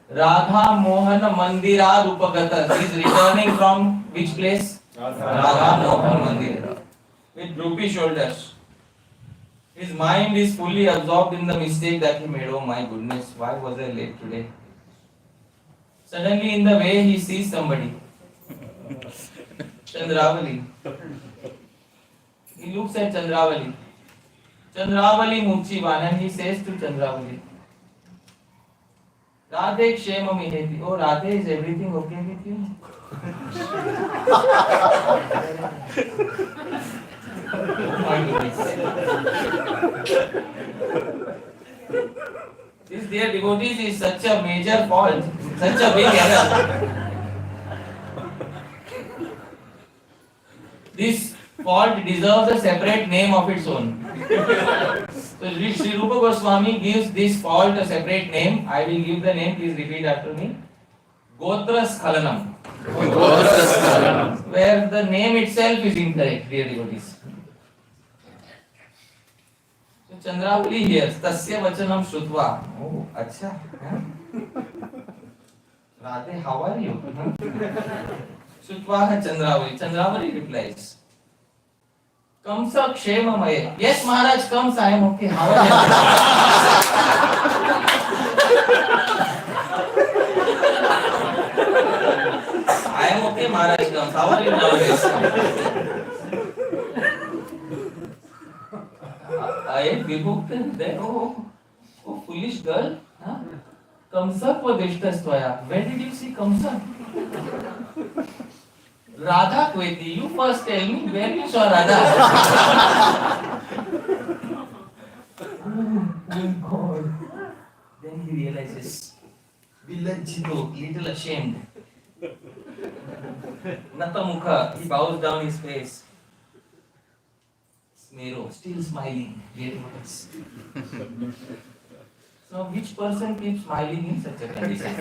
Radha Mohan Mandirarupagata. He is returning from which place? Radha Mohan Mandir. With droopy shoulders. His mind is fully absorbed in the mistake that he made. Oh my goodness, why was I late today? Suddenly in the way he sees somebody. Chandravali. He looks at Chandravali. Chandravali Murchivan, and he says to Chandravali, Radhe Kshema Miheti. Oh Radhe, is everything okay with you? Oh my goodness. This, dear devotees, is such a major fault, such a big error. This fault deserves a separate name of its own. So Sri Rupa Goswami gives this fault a separate name. I will give the name, please repeat after me. Gotra Skhalanam. Where the name itself is incorrect, dear devotees. So Chandravali hears, Tasya Vachanam Shrutva. Oh, acha. Radhe, how are you? Shrutva Chandravali. Chandravali replies, Kamsa Kshema Maya. Yes, Maharaj comes, I am okay. How are you? I am okay, Maharaj comes. How are you nowadays? I am Vibhukta. Then, oh, foolish girl. Huh? Kamsa Padishtastvaya. Where did you see Kamsa? Radha Kweti. You first tell me where you saw Radha. Oh God. Then he realizes, Vilajjito, little ashamed. Natamukha, he bows down his face. Smero, still smiling. Very much. So, which person keeps smiling in such a condition?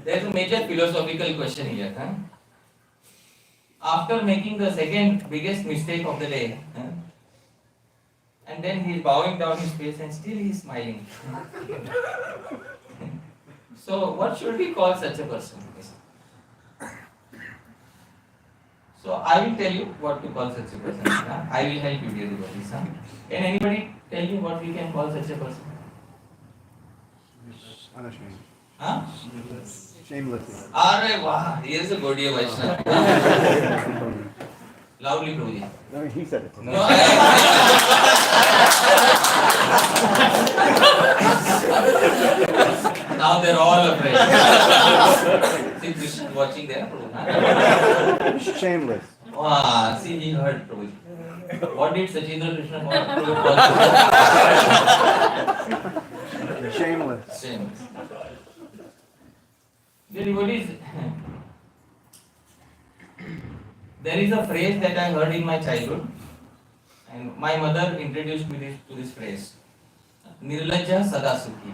There is a major philosophical question here. Huh? After making the second biggest mistake of the day, huh? And then he is bowing down his face and still he is smiling. So, what should we call such a person? So, I will tell you what to call such a person. Huh? I will help you, dear devotees. Huh? Can anybody tell me what we can call such a person? Unashamed. Huh? Shamelessly. Arre wow, he is a Gaudiya Vaishnava. Loudly, Prabhuji. No, he said it. No, now they're all afraid. See Krishna watching there, Prabhu. Shameless. Wow, see he heard Prabhuji. What did Sachindra Krishna Mahaprabhu call? Shameless. Shameless. Dear devotees, there is a phrase that I heard in my childhood, and my mother introduced me to this phrase. Nirlajja Sada Sukhi.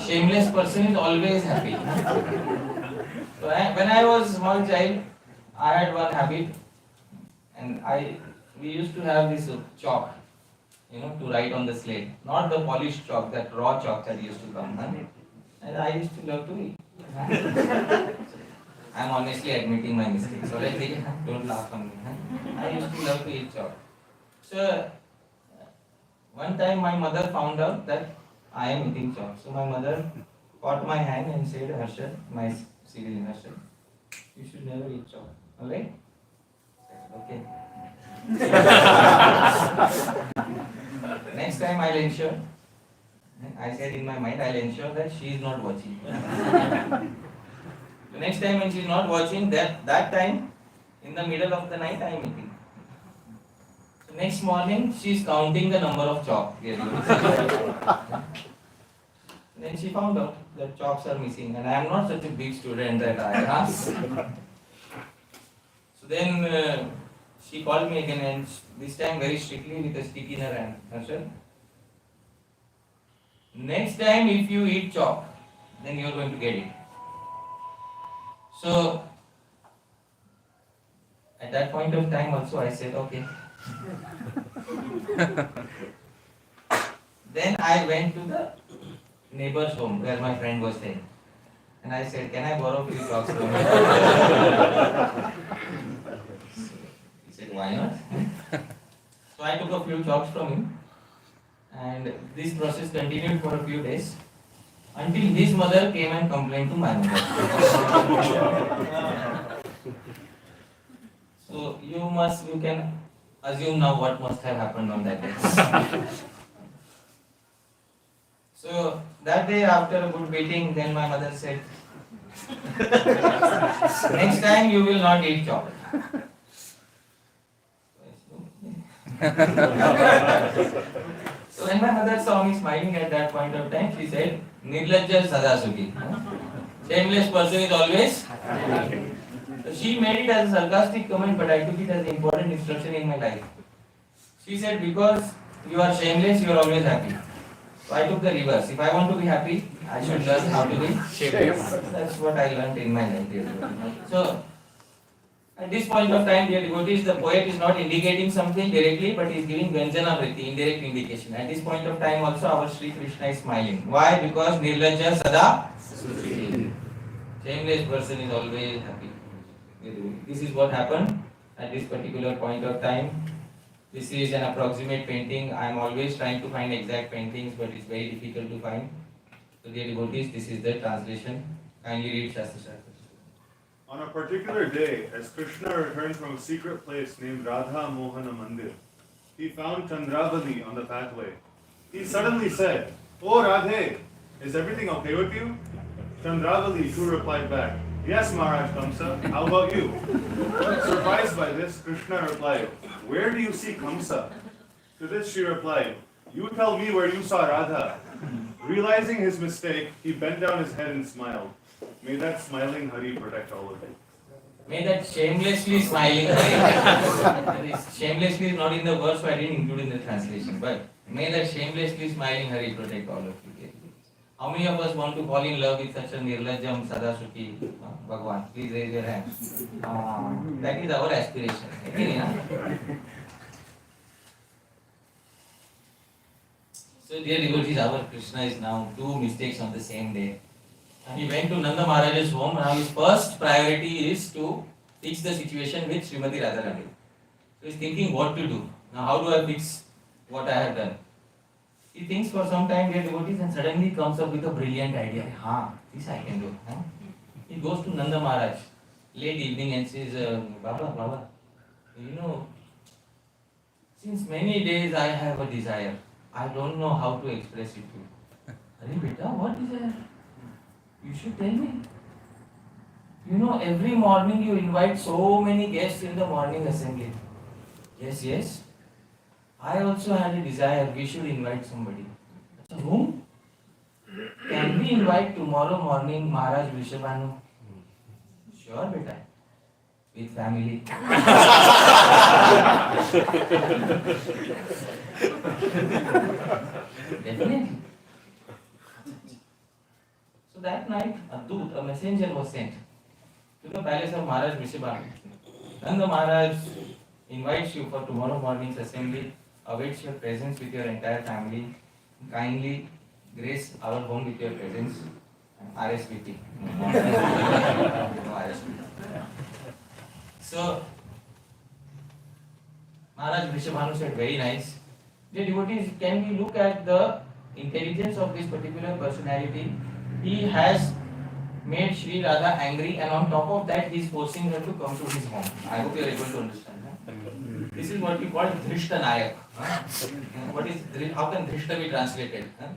Shameless person is always happy. So when I was small child, I had one habit, and we used to have this chalk, to write on the slate. Not the polished chalk, that raw chalk that used to come. And I used to love to eat. I'm honestly admitting my mistakes. So don't laugh on me. I used to love to eat chalk. So one time my mother found out that I am eating chalk. So my mother caught my hand and said, Harshad, my serial Harshad, you should never eat chalk. Alright? Okay. Next time I'll ensure. I said in my mind, I'll ensure that she is not watching. The next time when she is not watching, that time, in the middle of the night, I am eating. So next morning, she is counting the number of chalk. Then she found out that chalks are missing, and I am not such a big student that I asked. So then she called me again, and this time very strictly with a stick in her hand. Harshad, next time if you eat chalk, then you are going to get it. So at that point of time also I said okay. Then I went to the neighbor's home where my friend was staying, and I said, can I borrow few chalks from you? He said, why not? So I took a few chalks from him, and this process continued for a few days until his mother came and complained to my mother. So you can assume now what must have happened on that day. So that day after a good beating, then my mother said, next time you will not eat chocolate. So when my mother saw me smiling at that point of time, she said, Nirlajja Sada Sukhi. Shameless person is always happy. So she made it as a sarcastic comment, but I took it as an important instruction in my life. She said, because you are shameless, you are always happy. So I took the reverse. If I want to be happy, I should learn how to be shameless. That's what I learned in my life. So at this point of time, dear devotees, the poet is not indicating something directly, but he is giving Vyanjana Vritti, indirect indication. At this point of time also our Sri Krishna is smiling. Why? Because Nirlajja Sada Sukhi. Shameless person is always happy. This is what happened at this particular point of time. This is an approximate painting. I am always trying to find exact paintings, but it's very difficult to find. So dear devotees, this is the translation. Kindly read Shastra. On a particular day, as Krishna returned from a secret place named Radha Mohana Mandir, he found Chandravali on the pathway. He suddenly said, "Oh Radhe, is everything okay with you?" Chandravali too replied back, "Yes, Maharaj Kamsa, how about you?" Surprised by this, Krishna replied, "Where do you see Kamsa?" To this she replied, "You tell me where you saw Radha." Realizing his mistake, he bent down his head and smiled. May that smiling Hari protect all of you. May that shamelessly smiling Hari. Shamelessly is not in the verse, so I didn't include in the translation. But may that shamelessly smiling Hari protect all of you. How many of us want to fall in love with such a Nirlajjam Sada Sukhi Bhagwan? Please raise your hand. That is our aspiration. So dear devotees, our Krishna is now 2 mistakes on the same day. He went to Nanda Maharaj's home. Now his first priority is to fix the situation with Srimati Radharani. So he's thinking what to do. Now how do I fix what I have done? He thinks for some time, dear devotees, and suddenly comes up with a brilliant idea. This I can do. He goes to Nanda Maharaj late evening and says, Baba, since many days I have a desire. I don't know how to express it to you. Arey beta, what desire? You should tell me. Every morning you invite so many guests in the morning assembly. Yes. I also had a desire, we should invite somebody. So whom? Can we invite tomorrow morning Maharaj Vrishabhanu? Sure, beta. With family. Definitely. So that night, a messenger was sent to the palace of Maharaj Vrishabhanu. Nanda Maharaj invites you for tomorrow morning's assembly, awaits your presence with your entire family. Kindly grace our home with your presence. RSVP. No RSVP. So, Maharaj Vrishabhanu said, very nice. Dear devotees, can we look at the intelligence of this particular personality? He has made Sri Radha angry, and on top of that he is forcing her to come to his home. I hope you are able to understand. Huh? This is what we call Dhrishta Nayak. How can Dhrishta be translated? Huh?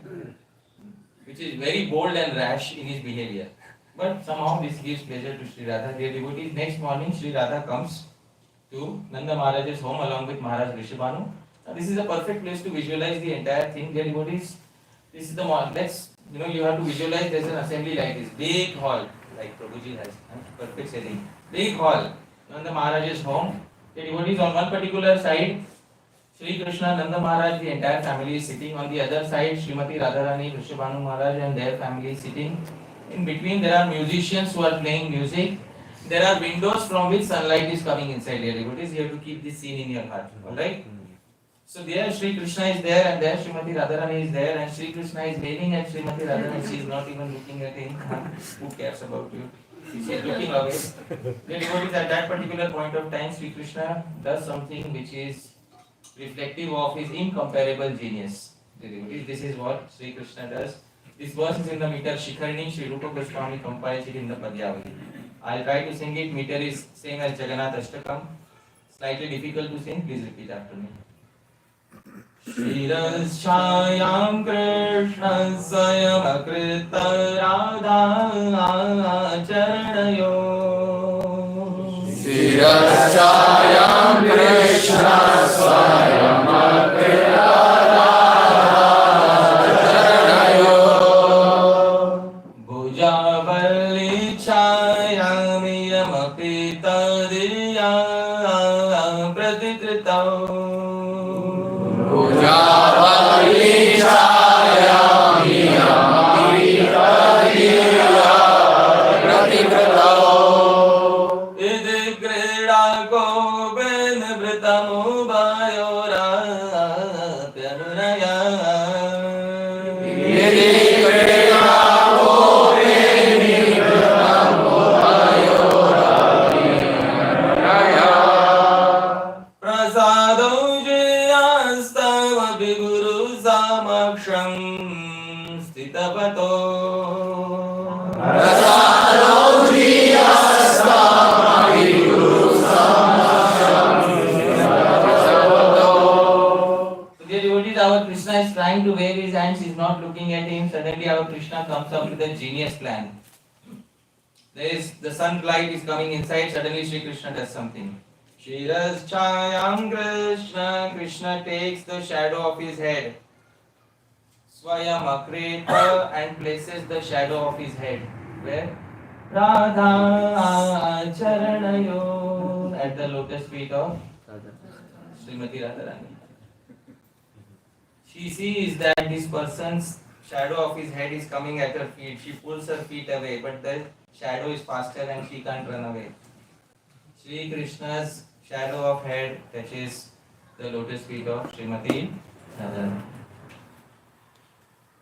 Which is very bold and rash in his behavior. But somehow this gives pleasure to Sri Radha. Dear devotees, next morning Sri Radha comes to Nanda Maharaj's home along with Maharaj Vrishabhanu. Now this is a perfect place to visualize the entire thing. Dear devotees, this is the you have to visualize there's an assembly like this, big hall, like Prabhuji has, perfect setting, big hall, Nanda Maharaj's home. The devotees on one particular side, Sri Krishna, Nanda Maharaj, the entire family is sitting. On the other side, Srimati Radharani, Vrishabhanu Maharaj and their family is sitting. In between there are musicians who are playing music. There are windows from which sunlight is coming inside. Dear devotees, you have to keep this scene in your heart, alright? So there Sri Krishna is there and there Srimati Radharani is there and Sri Krishna is waving at Srimati Radharani. She is not even looking at him. Who cares about you? She is looking away. Dear devotees, at that particular point of time, Sri Krishna does something which is reflective of his incomparable genius. Dear devotees, this is what Sri Krishna does. This verse is in the meter Shikharni. Sri Rupa Goswami compiles it in the Padyavali. I'll try to sing it. Meter is same as Jagannath Ashtakam. Slightly difficult to sing. Please repeat after me. Shirashayam Krishna Swayam Akrita Radha Charanayo. Shirashayam Krishna Swayam Akrita Radha-Charanayo. Bhujavalli Chayamiyam Akrita Diya Pratikrita. Bhujavalli Chayamiyam Akrita Diya Pratikrita. Idi krida ko ben vritamu bayora pyanuraya. Idi krida ko ben vritamu bayora pyanuraya. Prasado jayastava biguru samaksham stitapato. Prasado jiyastava biguru samaksham stitapato. So dear devotees, our Krishna is trying to wave his hands, he is not looking at him. Suddenly our Krishna comes up with a genius plan. The sunlight is coming inside, suddenly Sri Krishna does something. Shiras Chayam Krishna, Krishna takes the shadow of his head. Swayam Akrita and places the shadow of his head. Where? Radha Charanayo, at the lotus feet of Srimati Radharani. She sees that this person's shadow of his head is coming at her feet. She pulls her feet away, but the shadow is faster and she can't run away. Sri Krishna's shadow of head touches the lotus feet of Srimati Radharani.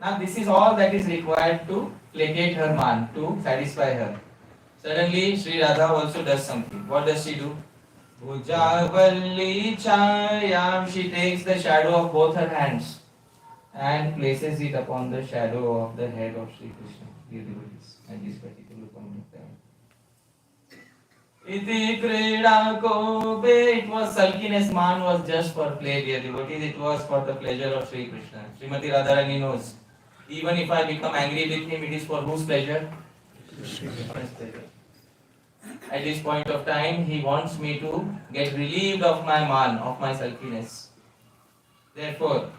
Now this is all that is required to placate her man, to satisfy her. Suddenly Sri Radha also does something. What does she do? Bhujavalli Chayam. She takes the shadow of both her hands and places it upon the shadow of the head of Sri Krishna. Dear devotees, at this particular point of time. Iti krida ko be. It was sulkiness, man was just for play, dear devotees. It was for the pleasure of Sri Krishna. Srimati Radharani knows. Even if I become angry with him, it is for whose pleasure? Krishna's pleasure. At this point of time, he wants me to get relieved of my man, of my sulkiness. Therefore,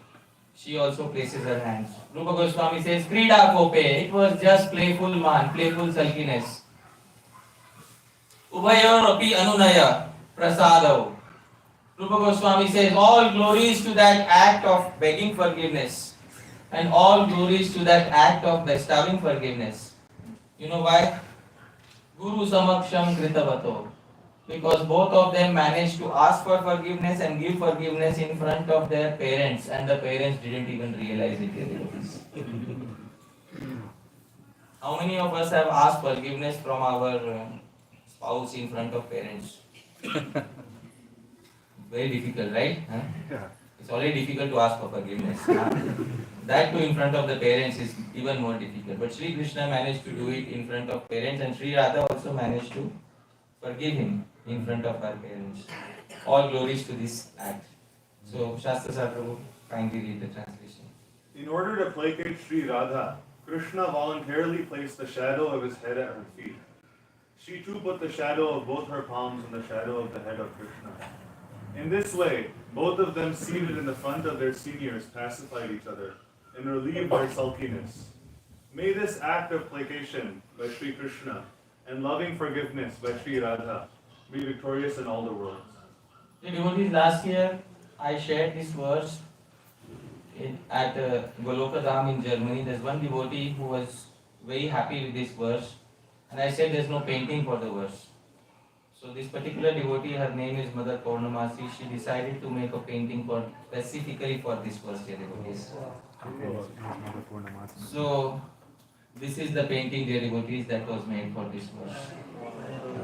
she also places her hands. Rupa Goswami says, Krida kope. It was just playful man, playful sulkiness. Ubayor api anunaya prasadav. Rupa Goswami says, all glories to that act of begging forgiveness. And all glories to that act of bestowing forgiveness. You know why? Guru Samaksham Kritavato. Because both of them managed to ask for forgiveness and give forgiveness in front of their parents, and the parents didn't even realize it. How many of us have asked forgiveness from our spouse in front of parents? Very difficult, right? Huh? Yeah. It's already difficult to ask for forgiveness. That too in front of the parents is even more difficult. But Sri Krishna managed to do it in front of parents, and Sri Radha also managed to forgive him in front of her parents. All glories to this act. So Shastra Prabhu, kindly read the translation. In order to placate Sri Radha, Krishna voluntarily placed the shadow of his head at her feet. She too put the shadow of both her palms on the shadow of the head of Krishna. In this way, both of them seated in the front of their seniors pacified each other and relieved their sulkiness. May this act of placation by Sri Krishna and loving forgiveness by Sri Radha be victorious in all the worlds. The devotees, last year I shared this verse at Goloka Dham in Germany. There's one devotee who was very happy with this verse, and I said there's no painting for the verse. So this particular devotee, her name is Mother Purnamasi, she decided to make a painting specifically for this verse, dear devotees. So this is the painting, dear devotees, that was made for this verse.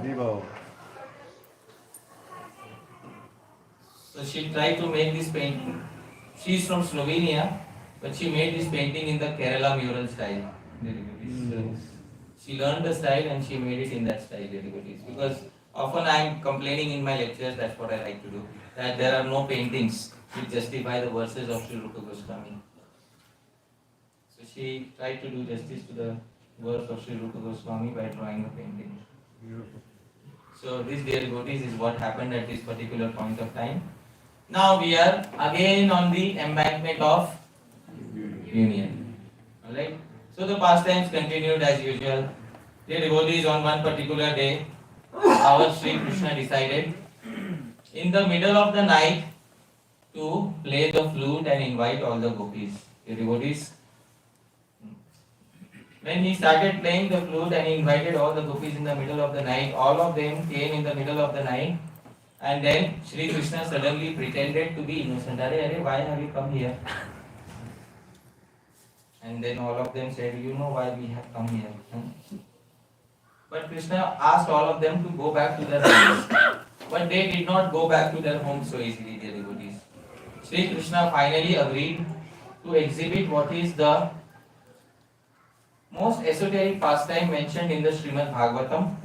Devo. So she tried to make this painting. She is from Slovenia, but she made this painting in the Kerala mural style. She learned the style and she made it in that style, dear devotees. Because often I am complaining in my lectures, that's what I like to do, that there are no paintings which justify the verses of Srila Rupa Goswami. So she tried to do justice to the verse of Srila Rupa Goswami by drawing a painting. So this, dear devotees, is what happened at this particular point of time. Now we are again on the embankment of union. Alright? So the pastimes continued as usual. Dear devotees, on one particular day, our Sri Krishna decided in the middle of the night to play the flute and invite all the gopis. Dear devotees, when he started playing the flute and he invited all the gopis in the middle of the night, all of them came in the middle of the night, and then Sri Krishna suddenly pretended to be innocent. Are, why have you come here? And then all of them said, you know why we have come here. But Krishna asked all of them to go back to their homes. But they did not go back to their homes so easily, dear devotees. Sri Krishna finally agreed to exhibit what is the most esoteric pastime mentioned in the Srimad Bhagavatam.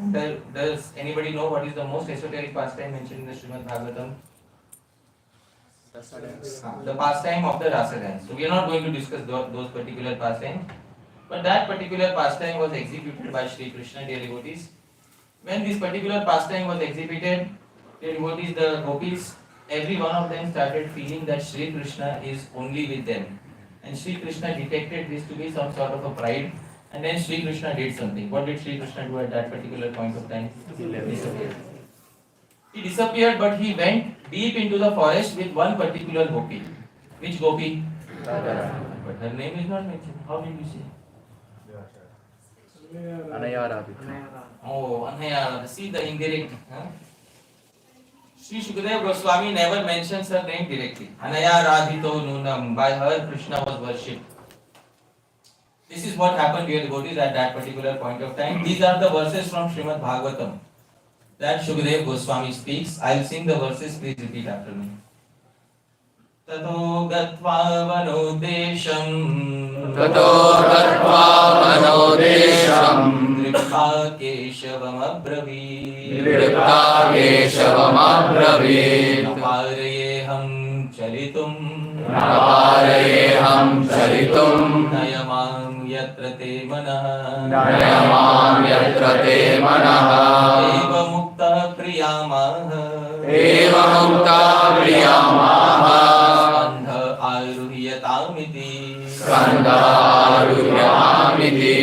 Does anybody know what is the most esoteric pastime mentioned in the Srimad Bhagavatam? The pastime of the rasa dance. So we are not going to discuss those particular pastimes, but that particular pastime was executed by Sri Krishna, dear devotees. When this particular pastime was exhibited, dear devotees, the gopis, every one of them started feeling that Sri Krishna is only with them, and Sri Krishna detected this to be some sort of a pride. And then Sri Krishna did something. What did Sri Krishna do at that particular point of time? He disappeared. He disappeared, but he went deep into the forest with one particular gopi. Which gopi? Radha. But her name is not mentioned. How did you say? Oh, Anaya. See the indirect. Huh? Sri Shukadeva Goswami never mentions her name directly. Anaya Radhito Nunam. By her, Krishna was worshipped. This is what happened, dear devotees, at that particular point of time. These are the verses from Srimad Bhagavatam that Shukadeva Goswami speaks. I will sing the verses, please repeat after me. Tato gatva vanodesham Dripta keshavam abravit Naparayeham chalitum Nayamam yatra te manah Eva mukta priyamaha Skandha aruhyatamiti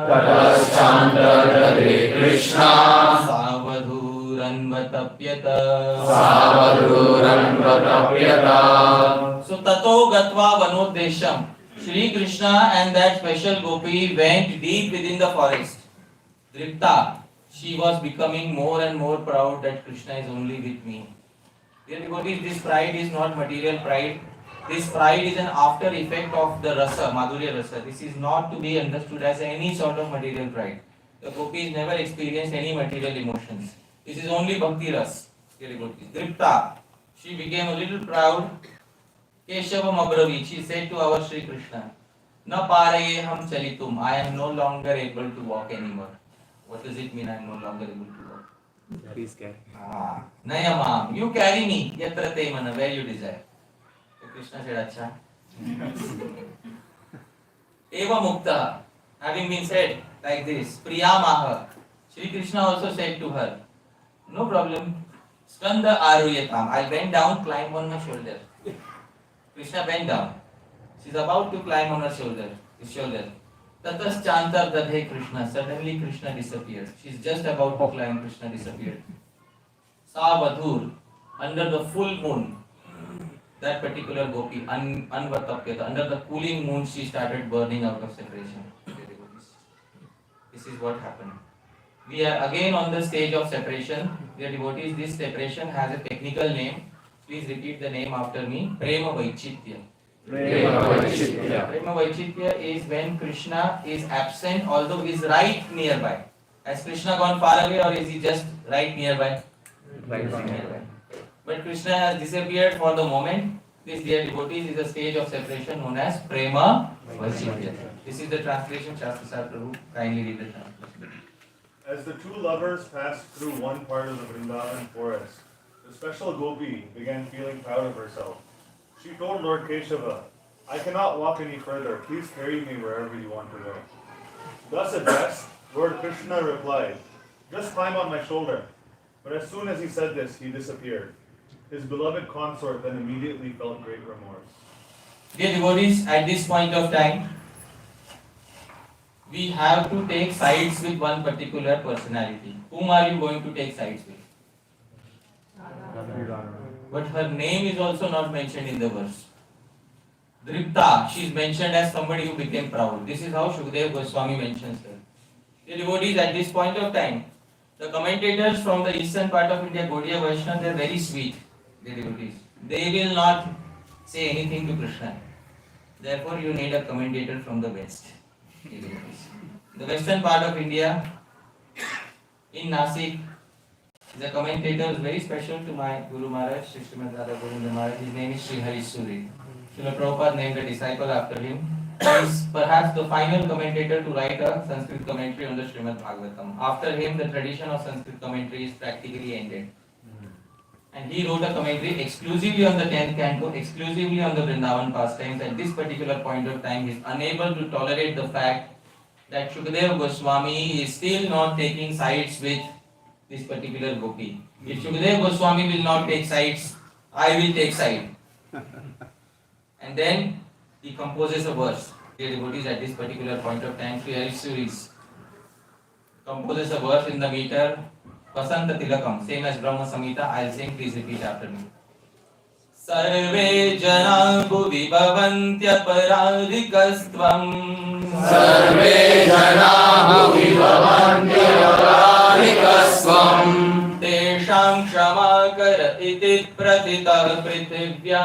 Tataschantar dadhe Krishna Savadhuranvatapyata Sutta Gatva Vanodesham. Shri Krishna and that special gopi went deep within the forest. Dripta, she was becoming more and more proud that Krishna is only with me. Dear devotees, this pride is not material pride. This pride is an after effect of the rasa, madhurya rasa. This is not to be understood as any sort of material pride. The gopis never experienced any material emotions. This is only bhakti ras. Dear devotees, Dripta, she became a little proud. Keshavam Abravit, she said to our Sri Krishna, Na paraye ham chalitum, I am no longer able to walk anymore. What does it mean I am no longer able to walk? Please carry. Nayamam, you carry me, yatra te mana, where you desire. So Krishna said, Acha. Eva Mukta, having been said like this, Priyamaha, Shri Krishna also said to her, no problem, Skanda Aruyatam, I'll bend down, climb on my shoulder. Krishna bent down. She's about to climb on her shoulder. Tatas chantar dadhe Krishna. Suddenly Krishna disappeared. She's just about to climb, Krishna disappeared. Sa Vadhur, under the full moon, that particular gopi, Anvatapyata, under the cooling moon, she started burning out of separation. This is what happened. We are again on the stage of separation. Dear devotees, this separation has a technical name. Please repeat the name after me. Prema Vaichitya. Prema Vaichitya is when Krishna is absent, although he is right nearby. Has Krishna gone far away or is he just right nearby? Right nearby. But Krishna has disappeared for the moment. This, dear devotees, is a stage of separation known as Prema Vaichitya. This is the translation. Shastra Prabhu, kindly read the translation. As the two lovers passed through one part of the Vrindavan forest, the special gopi began feeling proud of herself. She told Lord Keshava, I cannot walk any further. Please carry me wherever you want to go. Thus addressed, Lord Krishna replied, just climb on my shoulder. But as soon as he said this, he disappeared. His beloved consort then immediately felt great remorse. Dear devotees, at this point of time, we have to take sides with one particular personality. Whom are you going to take sides with? But her name is also not mentioned in the verse. Dripta, she is mentioned as somebody who became proud. This is how Srila Goswami mentions her. The devotees, at this point of time, the commentators from the eastern part of India, Gaudiya Vaishnava, they are very sweet. The devotees, they will not say anything to Krishna. Therefore, you need a commentator from the west. The western part of India, in Nasik, the commentator is very special to my Guru Maharaj, Sri Srimad Radha Govinda Maharaj. His name is Sri Harisuri. Srila Prabhupada named a disciple after him. He is perhaps the final commentator to write a Sanskrit commentary on the Srimad Bhagavatam. After him, the tradition of Sanskrit commentary is practically ended. And he wrote a commentary exclusively on the 10th canto, exclusively on the Vrindavan pastimes. At this particular point of time, he is unable to tolerate the fact that Srila Goswami is still not taking sides with this particular gopi. If Srila Goswami will not take sides, I will take side. And then he composes a verse. Dear devotees, at this particular point of time, Sri Harisuris composes a verse in the meter Vasanta Tilakam, same as Brahma Samhita. I'll sing, please repeat after me. Sarve jana bhuvi bhavantya paradikastvam. Sarve jana bhuvi bhavantya paradikastvam. Tesham kshama kar iti pratitah prithivya.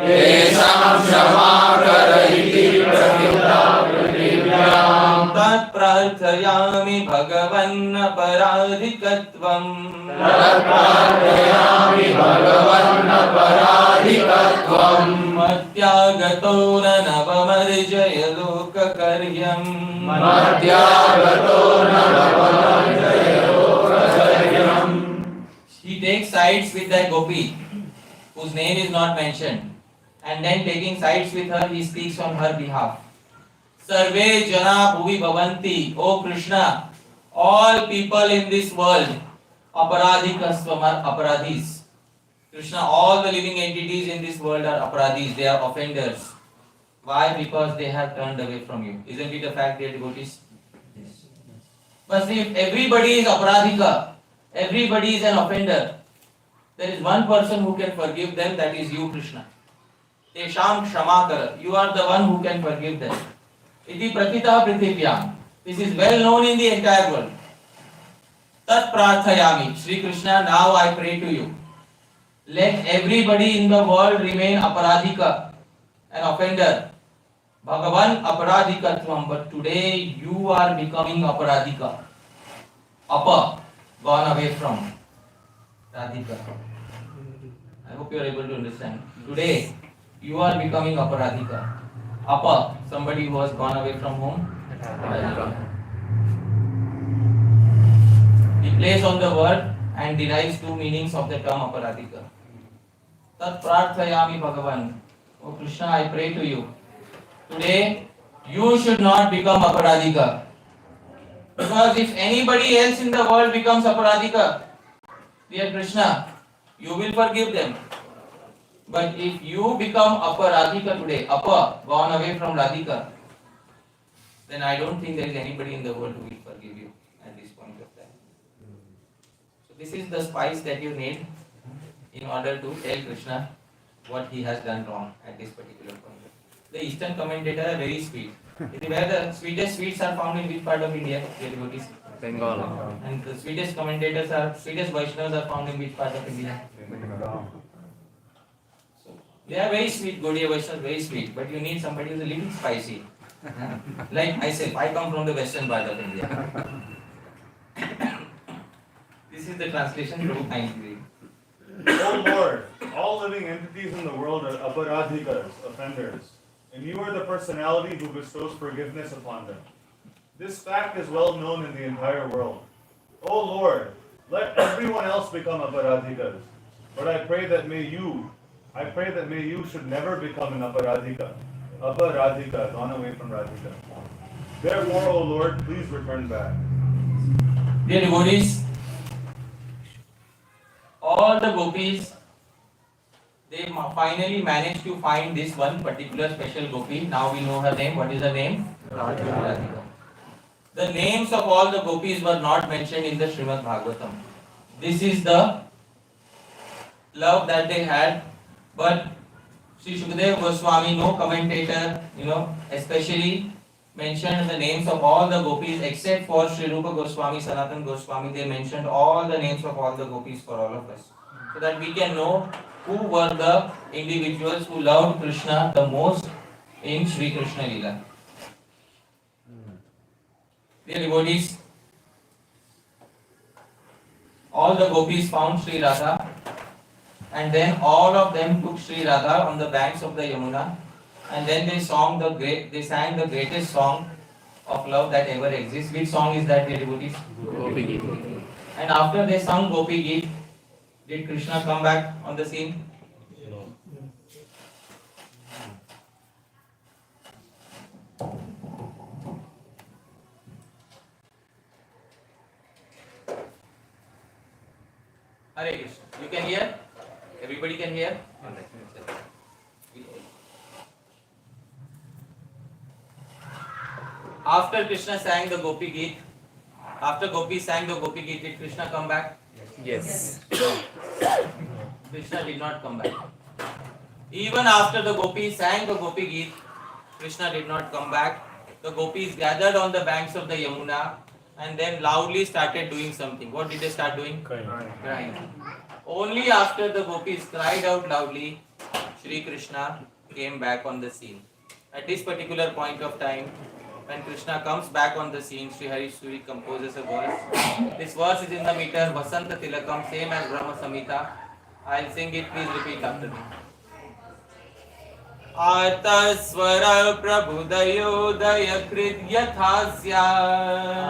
Tesham kshama kar iti pratitah prithivya. Tat prarthayami bhagavan paradikatvam. Tat prarthayami bhagavan paradikatvam. Matyagato navamarjaya lokakaryam. Matyagato navamarjaya lokakaryam. He takes sides with that gopi, whose name is not mentioned, and then taking sides with her, he speaks on her behalf. Sarve jana bhuvi bhavanti, O Krishna, all people in this world, aparadhikastvam are aparadhis. Krishna, all the living entities in this world are aparadhis, they are offenders. Why? Because they have turned away from you. Isn't it a fact, dear devotees? Yes. But see, if everybody is aparadhika, everybody is an offender, there is one person who can forgive them, that is you, Krishna. Tesham kshamakara. You are the one who can forgive them. Iti prakita prithivya. This is well known in the entire world. Tat prarthayami. Shri Krishna, now I pray to you. Let everybody in the world remain aparadhika, an offender. Bhagavan aparadhikatvam. But today you are becoming aparadhika. Apa, gone away from. Radhika. I hope you are able to understand. Today you are becoming aparadhika. Apa, somebody who has gone away from home. He plays on the word and derives two meanings of the term aparadhika. Tat prarthayami Bhagavan. Oh Krishna, I pray to you. Today, you should not become aparadhika. Because if anybody else in the world becomes aparadhika, dear Krishna, you will forgive them. But if you become aparadhika today, apa, gone away from Radhika, then I don't think there is anybody in the world who will forgive you at this point of time. So this is the spice that you need in order to tell Krishna what he has done wrong at this particular point. The Eastern commentators are very sweet. Where the sweetest sweets are found in which part of India? Bengal. And the sweetest commentators are, sweetest Vaishnavas are found in which part of India? So they are very sweet, Gaudiya Vaishnavas, very sweet, but you need somebody who is a little spicy. Like myself, I come from the western part of India. This is the translation from kindly. O Lord, all living entities in the world are aparadhikas, offenders, and you are the personality who bestows forgiveness upon them. This fact is well known in the entire world. O Lord, let everyone else become aparadhikas, but I pray that may you should never become an aparadhika, gone away from Radhika. Therefore, O Lord, please return back. Dear devotees, all the gopis, they finally managed to find this one particular special gopi. Now we know her name. What is her name? Radhika. The names of all the gopis were not mentioned in the Srimad Bhagavatam. This is the love that they had, but Sri Shukadeva Goswami, no commentator, especially mentioned the names of all the gopis except for Sri Rupa Goswami, Sanatan Goswami. They mentioned all the names of all the gopis for all of us, so that we can know who were the individuals who loved Krishna the most in Sri Krishna Leela. Dear devotees, all the gopis found Sri Radha, and then all of them took Sri Radha on the banks of the Yamuna, and then they sang the greatest song of love that ever exists. Which song is that, dear devotees? Gopi Geet. And after they sung Gopi Geet, did Krishna come back on the scene? Hare Krishna. You can hear? Everybody can hear? After Krishna sang the Gopi Geet, after Gopi sang the Gopi Geet, did Krishna come back? Yes. Krishna did not come back. Even after the Gopis sang the Gopi Geet, Krishna did not come back. The Gopis gathered on the banks of the Yamuna and then loudly started doing something. What did they start doing? Crying. Only after the Gopis cried out loudly, Shri Krishna came back on the scene. At this particular point of time, when Krishna comes back on the scene, Sri Hari Suri composes a verse. This verse is in the meter Vasanta Tilakam, same as Brahma Samhita. I'll sing it, please repeat after me. Ataswara Prabhudayodaya Krit Yathasya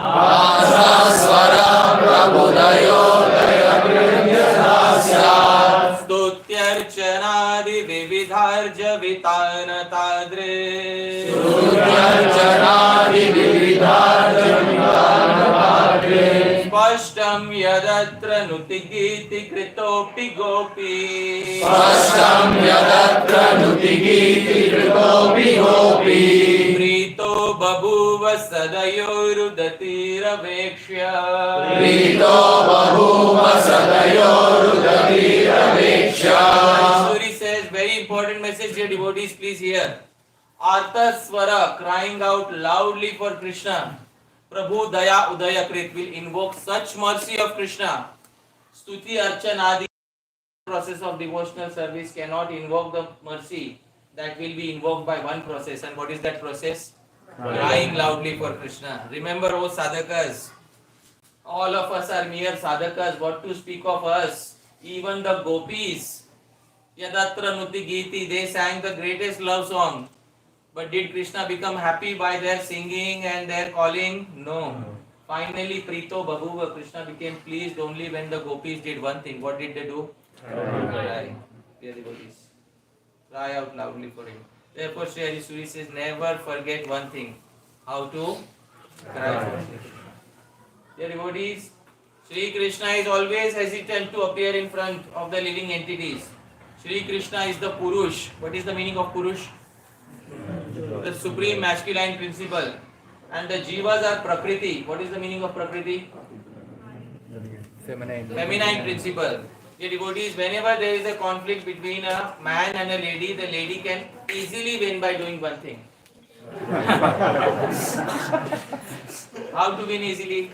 Ataswara Prabhudayodaya Krit Yathasya Stutyarchanadi Vividharja Vitana Tadre Sutyarchanadi Vividharja Vitana Tadre Spashtam Yadatra Nutigiti Kritopi Gopi Spashtam Yadatra Nutigiti Kritopi Gopi Prito Babuva Sadayorudhatira Vekshya Prito Bahuva Sadayorudhatira Vekshya. Suri says very very important message here, devotees, please hear. Arthaswara, crying out loudly for Krishna. Prabhu Daya Udaya Krit will invoke such mercy of Krishna. Stuti Archanadi process of devotional service cannot invoke the mercy that will be invoked by one process. And what is that process? Crying loudly for Krishna. Remember, O sadhakas, all of us are mere sadhakas. What to speak of us? Even the gopis, Yadatra Nuti Giti, they sang the greatest love song. But did Krishna become happy by their singing and their calling? No. Finally, Prito Babuva, Krishna became pleased only when the gopis did one thing. What did they do? Cry. Dear devotees, cry out loudly for him. Therefore, Sri Hari Suri says, never forget one thing. How to cry for Krishna. Dear devotees, Sri Krishna is always hesitant to appear in front of the living entities. Sri Krishna is the Purush. What is the meaning of Purush? The supreme masculine principle. And the Jivas are Prakriti. What is the meaning of Prakriti? Feminine principle. Dear devotees, whenever there is a conflict between a man and a lady can easily win by doing one thing. How to win easily?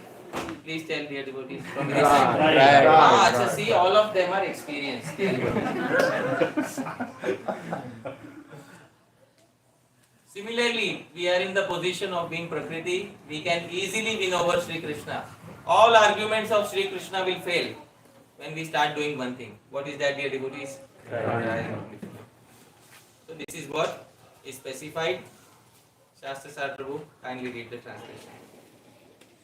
Please tell, dear devotees, from this side. So see, all of them are experienced. Similarly, we are in the position of being Prakriti. We can easily win over Sri Krishna. All arguments of Sri Krishna will fail when we start doing one thing. What is that, dear devotees? So this is what is specified. Shastra Sar Prabhu, kindly read the translation.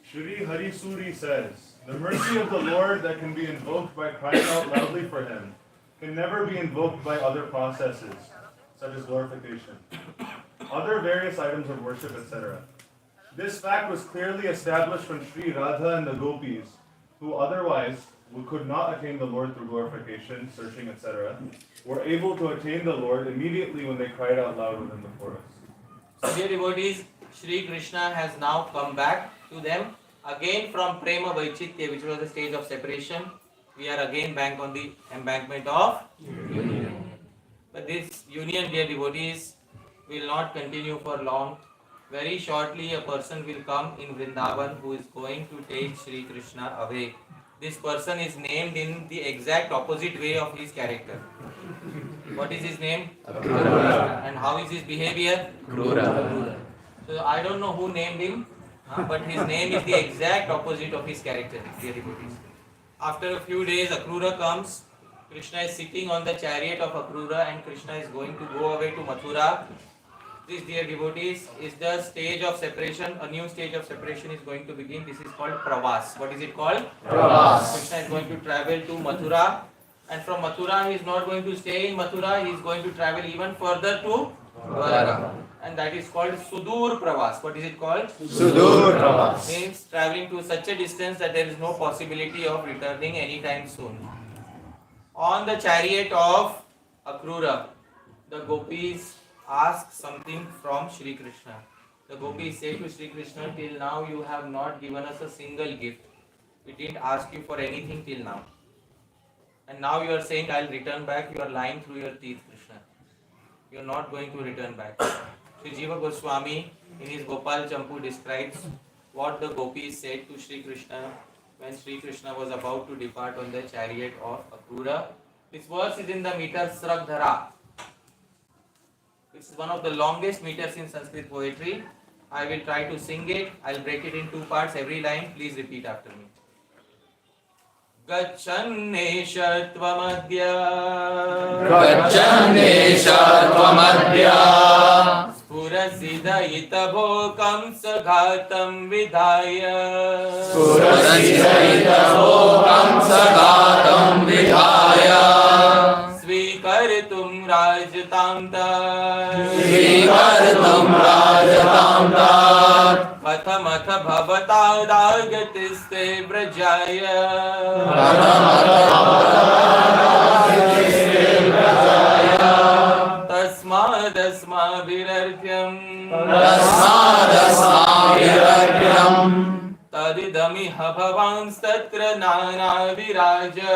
Shri Hari Suri says, the mercy of the Lord that can be invoked by crying out loudly for him can never be invoked by other processes, such as glorification, other various items of worship, etc. This fact was clearly established when Sri Radha and the gopis, who otherwise could not attain the Lord through glorification, searching, etc., were able to attain the Lord immediately when they cried out loud within the forest. So, dear devotees, Sri Krishna has now come back to them again from Prema Vaichitya, which was the stage of separation. We are again back on the embankment of union. But this union, dear devotees, will not continue for long. Very shortly, a person will come in Vrindavan who is going to take Sri Krishna away. This person is named in the exact opposite way of his character. What is his name? Akrura. And how is his behavior? Krura. So I don't know who named him, but his name is the exact opposite of his character, dear devotees. After a few days, Akrura comes. Krishna is sitting on the chariot of Akrura and Krishna is going to go away to Mathura. This, dear devotees, is the stage of separation. A new stage of separation is going to begin. This is called Pravas. What is it called? Pravas. Krishna is going to travel to Mathura, and from Mathura he is not going to stay in Mathura. He is going to travel even further to Dwaraka, and that is called Sudur Pravas. What is it called? Sudur Pravas. Means traveling to such a distance that there is no possibility of returning anytime soon. On the chariot of Akrura, the gopis ask something from Sri Krishna. The gopis say to Sri Krishna, till now you have not given us a single gift. We didn't ask you for anything till now. And now you are saying, I'll return back. You are lying through your teeth, Krishna. You are not going to return back. Srila Rupa Goswami in his Gopal Champu describes what the gopis said to Sri Krishna when Sri Krishna was about to depart on the chariot of Akrura. This verse is in the meter Sragdhara. This is one of the longest meters in Sanskrit poetry. I will try to sing it. I'll break it in two parts. Every line, please repeat after me. Gachannesha tvamadya Spurasida itabhokam saghatam vidhaya Svikartum rajtam tat Kathamatha bhavata dagatiste brajaya Tasmadasma virartyam Tadidami habhavan statra nana viraja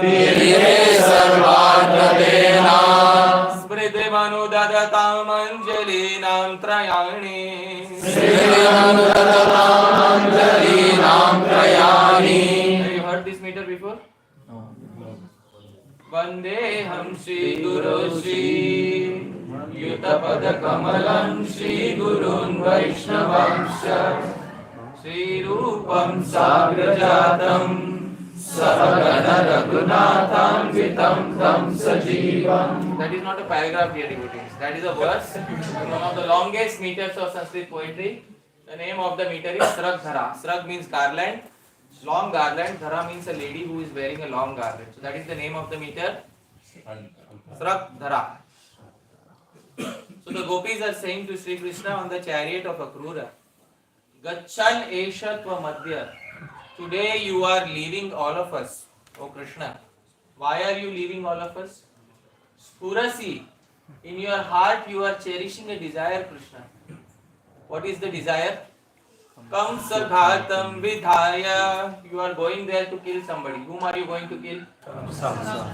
तीरे सर्वार्थतेना स्मृतिमनुददतामञ्जलीनां त्रयाणि श्रीमनुदत्तामञ्जलीनां त्रयाणि. Have you heard this meter before? Vandeham Shri Guru Shri Yutapadakamalaṁ Shri Gurun Vaishnavamscha Shri Rupam Sagrajatam Sahagana Raghunatham Vitam Tam Sajivam. That is not a paragraph, dear devotees. That is a verse in one of the longest meters of Sanskrit poetry. The name of the meter is Srag Dhara. Srag means garland. Long garland. Dhara means a lady who is wearing a long garland. So that is the name of the meter. Srag Dhara. So the gopis are saying to Sri Krishna on the chariot of Akrura, Gachan Esha Tva Madhya. Today you are leaving all of us, O Krishna. Why are you leaving all of us? Spurasi. In your heart you are cherishing a desire, Krishna. What is the desire? Kamsa Ghatam Vidhaya. You are going there to kill somebody. Whom are you going to kill? Kamsa.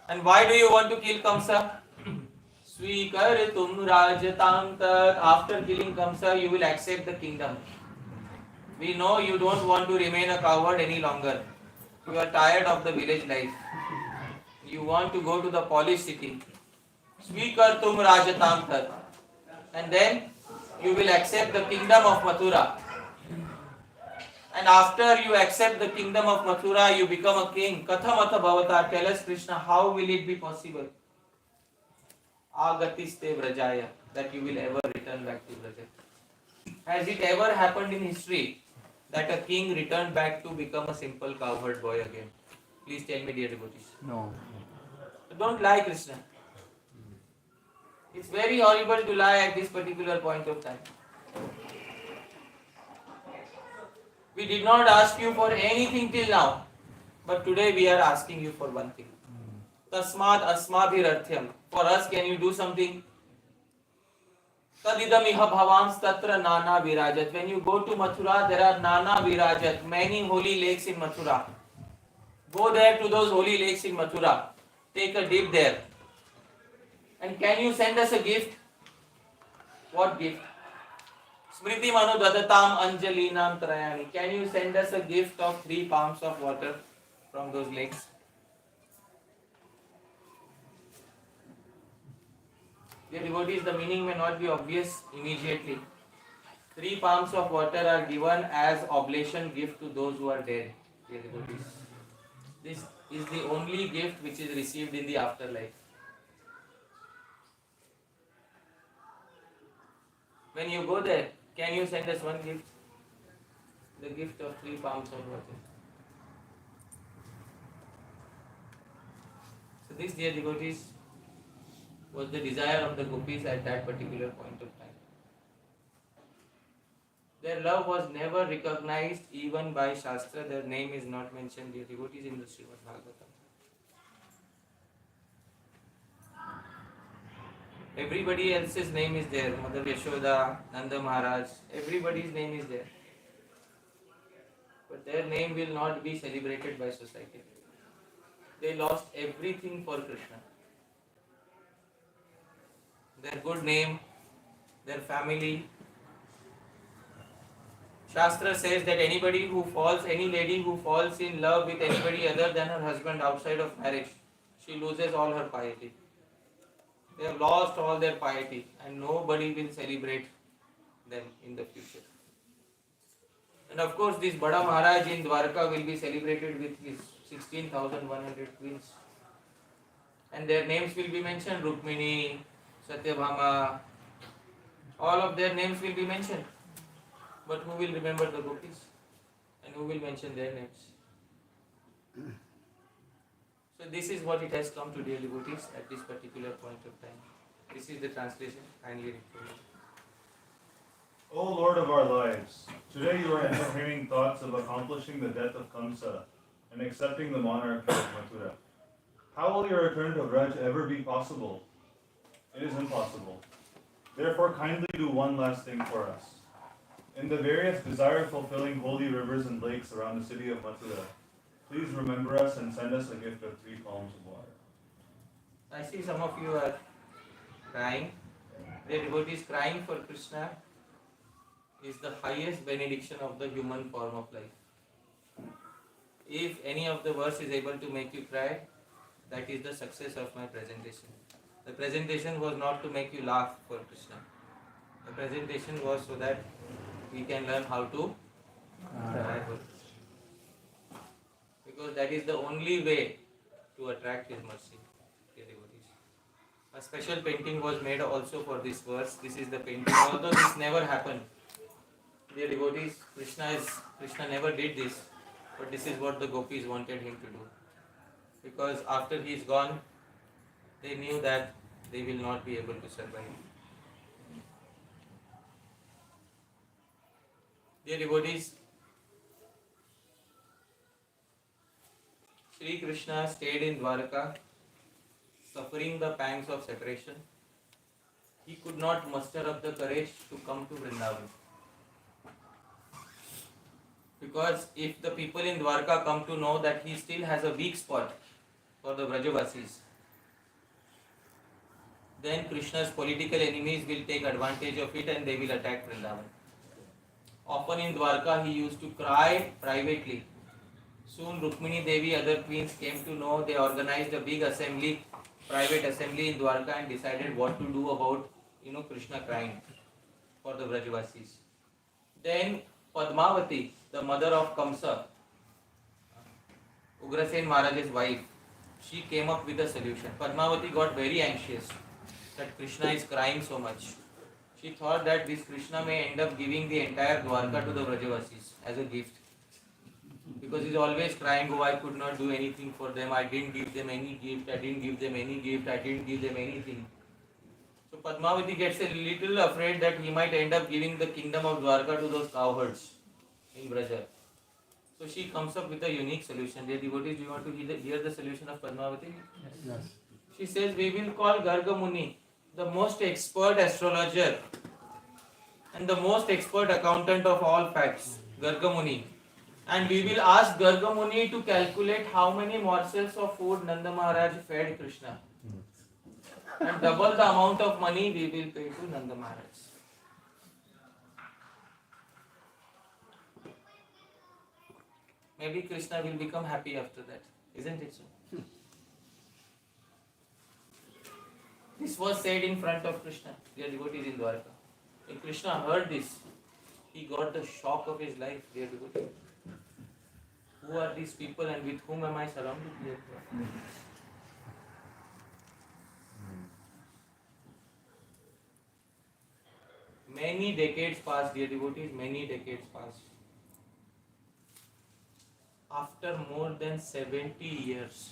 And why do you want to kill Kamsa? Swikaritum Rajatam Tat. After killing Kamsa, you will accept the kingdom. We know you don't want to remain a coward any longer. You are tired of the village life. You want to go to the polished city. Swikartum Rajatam Tat. And then you will accept the kingdom of Mathura. And after you accept the kingdom of Mathura, you become a king. Kathamata Bhavata. Tell us, Krishna, how will it be possible? Agatiste Vrajaya. That you will ever return back to Vraja. Has it ever happened in history that a king returned back to become a simple cowherd boy again? Please tell me, dear devotees. No. Don't lie, Krishna. It's very horrible to lie at this particular point of time. We did not ask you for anything till now, but today we are asking you for one thing. Tasmad asmabhirarthyam. For us, can you do something? Tadidamiha bhavams tatra nana virajat. When you go to Mathura, there are nana virajat, many holy lakes in Mathura. Go there to those holy lakes in Mathura. Take a dip there. And can you send us a gift? What gift? Smriti manu dadatam anjalinam trayani. Can you send us a gift of 3 palms of water from those lakes? Dear devotees, the meaning may not be obvious immediately. 3 palms of water are given as oblation gift to those who are dead. Dear devotees, this is the only gift which is received in the afterlife. When you go there, can you send us one gift? The gift of 3 palms of water. So this, dear devotees, was the desire of the gopis at that particular point of time. Their love was never recognized even by Shastra. Their name is not mentioned, dear devotees, in the Srimad Bhagavatam. Everybody else's name is there. Mother Yashoda, Nanda Maharaj, everybody's name is there. But their name will not be celebrated by society. They lost everything for Krishna. Their good name, their family. Shastra says that any lady who falls in love with anybody other than her husband outside of marriage, she loses all her piety. They have lost all their piety and nobody will celebrate them in the future. And of course, this Bada Maharaj in Dwarka will be celebrated with his 16,100 queens. And their names will be mentioned, Rukmini, Satyabhama, all of their names will be mentioned. But who will remember the gopis? And who will mention their names? So this is what it has come to, dear devotees, at this particular point of time. This is the translation. Kindly read for me. O Lord of our lives, today you are entertaining thoughts of accomplishing the death of Kamsa and accepting the monarchy of Mathura. How will your return to Vraj ever be possible? It is impossible. Therefore, kindly do one last thing for us. In the various desire-fulfilling holy rivers and lakes around the city of Mathura, please remember us and send us a gift of 3 palms of water. I see some of you are crying. The devotees crying for Krishna is the highest benediction of the human form of life. If any of the verse is able to make you cry, that is the success of my presentation. The presentation was not to make you laugh for Krishna. The presentation was so that we can learn how to cry for Krishna. Because that is the only way to attract his mercy, dear devotees. A special painting was made also for this verse. This is the painting. Although this never happened, dear devotees, Krishna never did this, but this is what the gopis wanted him to do. Because after he is gone, they knew that they will not be able to survive. Dear devotees, Sri Krishna stayed in Dwarka, suffering the pangs of separation. He could not muster up the courage to come to Vrindavan. Because if the people in Dwarka come to know that he still has a weak spot for the Vrajavasis, then Krishna's political enemies will take advantage of it and they will attack Vrindavan. Often in Dwarka he used to cry privately. Soon Rukmini Devi, other queens came to know. They organized a big assembly, private assembly in Dwarka, and decided what to do about Krishna crying for the Vrajavasis. Then Padmavati, the mother of Kamsa, Ugrasen Maharaj's wife, she came up with a solution. Padmavati got very anxious that Krishna is crying so much. She thought that this Krishna may end up giving the entire Dwarka to the Vrajavasis as a gift. Because he is always crying, oh, I could not do anything for them, I didn't give them any gift, I didn't give them any gift, I didn't give them anything. So Padmavati gets a little afraid that he might end up giving the kingdom of Dwarka to those cowherds in Braja. So she comes up with a unique solution. Dear devotees, do you want to hear the solution of Padmavati? Yes. She says, we will call Garga Muni, the most expert astrologer and the most expert accountant of all facts, Garga Muni. And we will ask Garga Muni to calculate how many morsels of food Nanda Maharaj fed Krishna. And double the amount of money we will pay to Nanda Maharaj. Maybe Krishna will become happy after that. Isn't it so? This was said in front of Krishna, dear devotees in Dwarka. When Krishna heard this, he got the shock of his life, dear devotees. Who are these people and with whom am I surrounded, dear devotees? Many decades passed, dear devotees, many decades passed. After more than 70 years,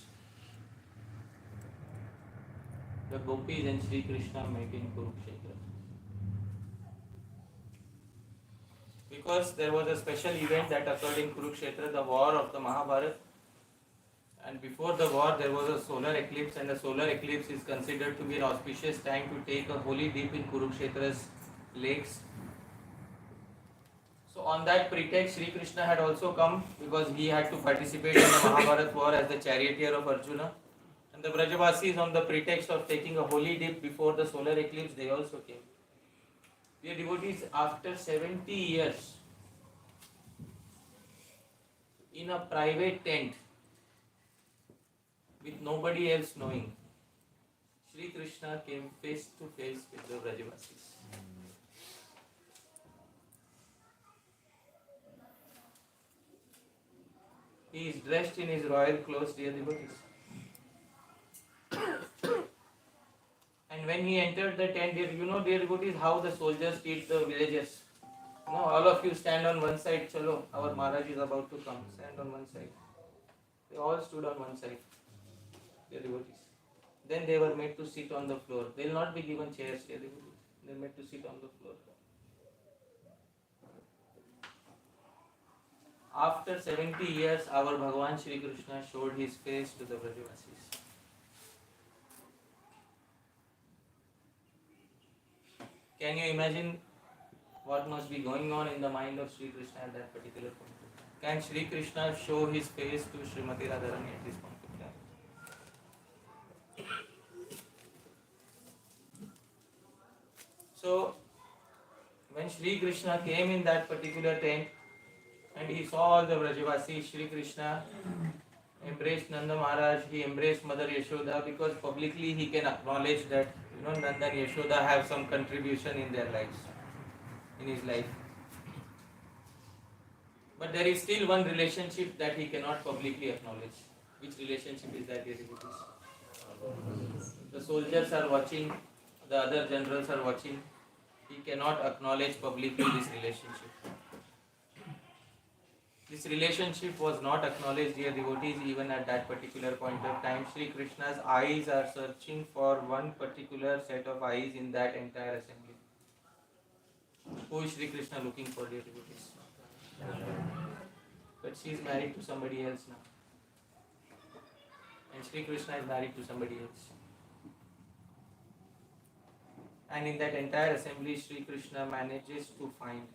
the gopis and Sri Krishna met in Kurukshetra. Because there was a special event that occurred in Kurukshetra, the war of the Mahabharata. And before the war, there was a solar eclipse, and the solar eclipse is considered to be an auspicious time to take a holy dip in Kurukshetra's lakes. So on that pretext, Sri Krishna had also come because he had to participate in the Mahabharata war as the charioteer of Arjuna. And the Vrajavasis, on the pretext of taking a holy dip before the solar eclipse, they also came. Dear devotees, after 70 years, in a private tent, with nobody else knowing, Sri Krishna came face to face with the Vrajavasis. He is dressed in his royal clothes, dear devotees. And when he entered the tent, dear devotees, how the soldiers treat the villagers. All of you stand on one side, chalo, our Maharaj is about to come, stand on one side. They all stood on one side, dear devotees. Then they were made to sit on the floor. They will not be given chairs, dear devotees. They are made to sit on the floor. After 70 years, our Bhagavan Shri Krishna showed his face to the Vrajavasis. Can you imagine what must be going on in the mind of Sri Krishna at that particular point. Can Sri Krishna show his face to Srimati Radharani at this point of time? So, when Sri Krishna came in that particular tent and he saw all the Vrajavasi, Sri Krishna embraced Nanda Maharaj, he embraced Mother Yashoda, because publicly he can acknowledge that Nanda and Yashoda have some contribution in their lives, in his life. But there is still one relationship that he cannot publicly acknowledge. Which relationship is that, dear devotees? The soldiers are watching, the other generals are watching. He cannot acknowledge publicly this relationship. This relationship was not acknowledged, dear devotees, even at that particular point of time. Sri Krishna's eyes are searching for one particular set of eyes in that entire assembly. Who is Sri Krishna looking for, dear devotees? But she is married to somebody else now. And Sri Krishna is married to somebody else. And in that entire assembly, Sri Krishna manages to find.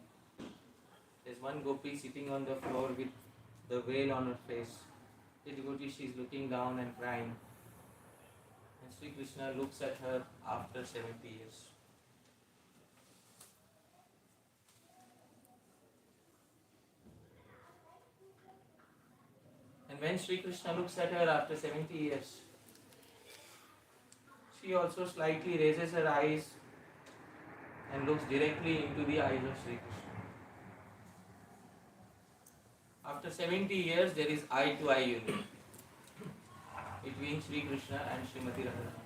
There's one gopi sitting on the floor with the veil on her face. The devotee, she is looking down and crying. And Sri Krishna looks at her after 70 years. And when Sri Krishna looks at her after 70 years, she also slightly raises her eyes and looks directly into the eyes of Sri Krishna. After 70 years, there is eye-to-eye union between Sri Krishna and Srimati Radharani.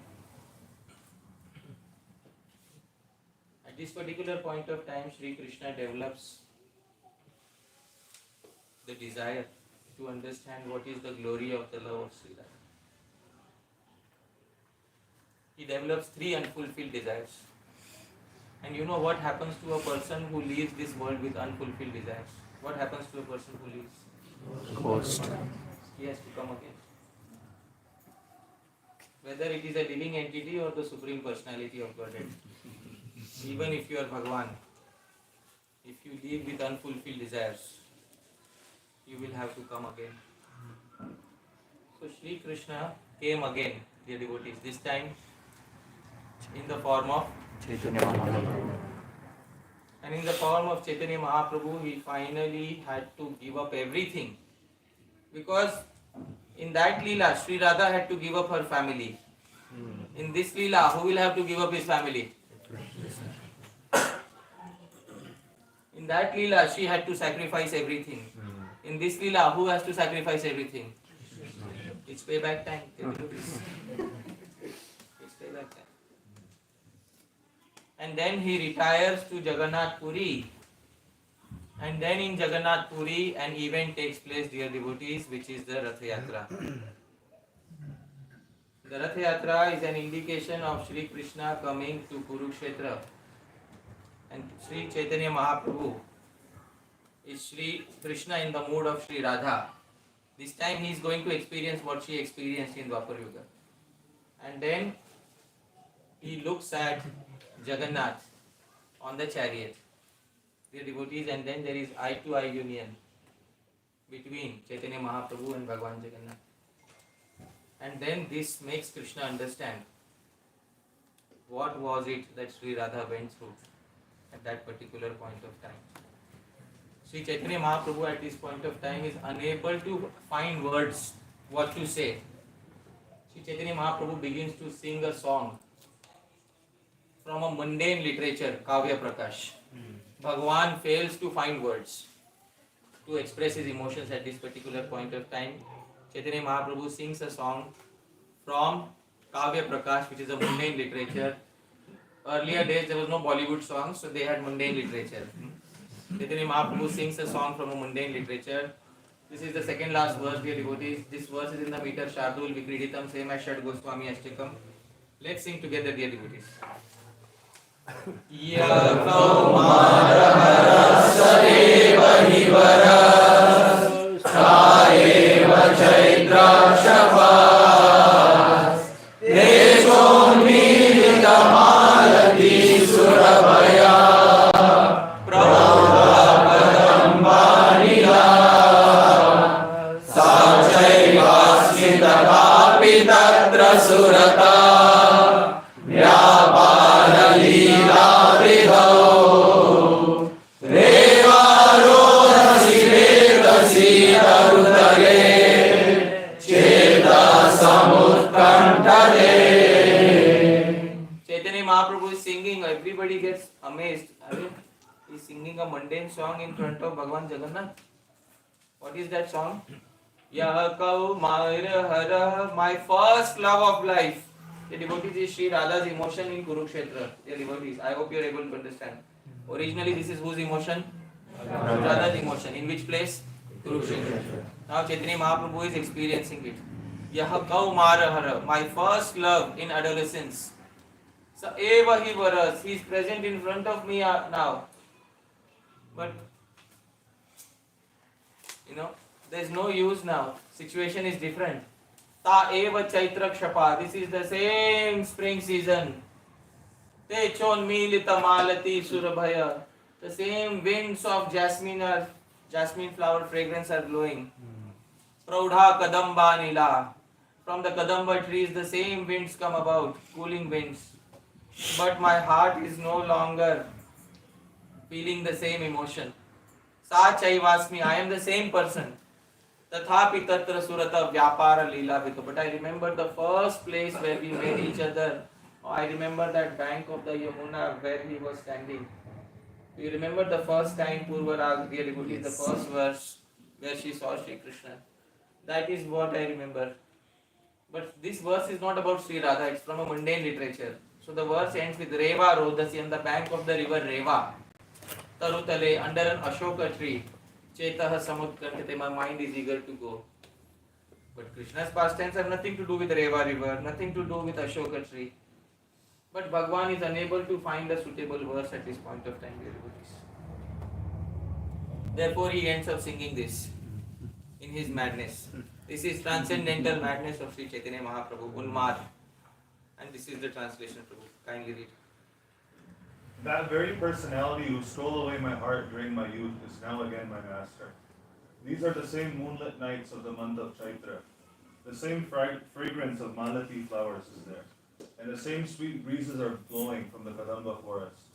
At this particular point of time, Sri Krishna develops the desire to understand what is the glory of the love of Sri Radha. He develops 3 unfulfilled desires. And you know what happens to a person who leaves this world with unfulfilled desires? What happens to a person who leaves? Ghost. He has to come again. Whether it is a living entity or the Supreme Personality of Godhead. Even if you are Bhagavan, if you live with unfulfilled desires, you will have to come again. So Sri Krishna came again, dear devotees, this time in the form of Chaitanya Mahaprabhu. And in the form of Chaitanya Mahaprabhu, he finally had to give up everything. Because in that Leela, Sri Radha had to give up her family. In this Leela, who will have to give up his family? In that Leela, she had to sacrifice everything. In this Leela, who has to sacrifice everything? It's payback time. It's payback time. And then he retires to Jagannath Puri. And then in Jagannath Puri, an event takes place, dear devotees, which is the Rath Yatra. The Rath Yatra is an indication of Sri Krishna coming to Kurukshetra. And Sri Chaitanya Mahaprabhu is Sri Krishna in the mood of Sri Radha. This time he is going to experience what she experienced in Dwapar Yuga. And then he looks at Jagannath on the chariot, dear devotees, and then there is eye-to-eye union between Chaitanya Mahaprabhu and Bhagavan Jagannath. And then this makes Krishna understand what was it that Sri Radha went through at that particular point of time. Sri Chaitanya Mahaprabhu at this point of time is unable to find words what to say. Sri Chaitanya Mahaprabhu begins to sing a song from a mundane literature, Kavya Prakash. Bhagavan fails to find words to express his emotions at this particular point of time. Chaitanya Mahaprabhu sings a song from Kavya Prakash, which is a mundane literature. Earlier days there was no Bollywood songs, so they had mundane literature. Chaitanya Mahaprabhu sings a song from a mundane literature. This is the second last verse, dear devotees. This verse is in the meter Shardul Vikriditam, same as Srila Rupa Goswami Ashtakam. Let's sing together, dear devotees. Surabhaya mundane song in front of Bhagavan Jagannath. What is that song? Yah kau Maira Hara, my first love of life. The devotees is Sri Radha's emotion in Kurukshetra. The devotees, I hope you are able to understand. Originally, this is whose emotion? Radha's emotion. In which place? Kurukshetra. Now Chaitanya Mahaprabhu is experiencing it. Yah kau Mara Hara, my first love in adolescence. So eva hi varas, he is present in front of me now. But there is no use now. Situation is different. Ta eva chaitra kshapa, this is the same spring season. Te chon milita malati surabhaya, the same winds of jasmine flower fragrance are blowing. Praudha kadamba nila, from the kadamba trees the same winds come about, cooling winds. But my heart is no longer feeling the same emotion. Sa chaivasmi, I am the same person. Tathapi tatra surata vyapara lila vito. But I remember the first place where we met each other. I remember that bank of the Yamuna where he was standing. You remember the first time Purva dear devotee, the first verse where she saw Sri Krishna. That is what I remember. But this verse is not about Sri Radha, it's from a mundane literature. So the verse ends with Reva Rodasi, on the bank of the river Reva. Tarutale, under an Ashoka tree. Chetaha Samudkartate, my mind is eager to go. But Krishna's pastimes have nothing to do with Reva river, nothing to do with Ashoka tree. But Bhagwan is unable to find a suitable verse at this point of time, dear devotees. Therefore he ends up singing this in his madness. This is transcendental madness of Sri Chaitanya Mahaprabhu, Unmad. And this is the translation, Prabhu. Kindly read. That very personality who stole away my heart during my youth is now again my master. These are the same moonlit nights of the month of Chaitra. The same fragrance of malati flowers is there. And the same sweet breezes are blowing from the Kadamba forest.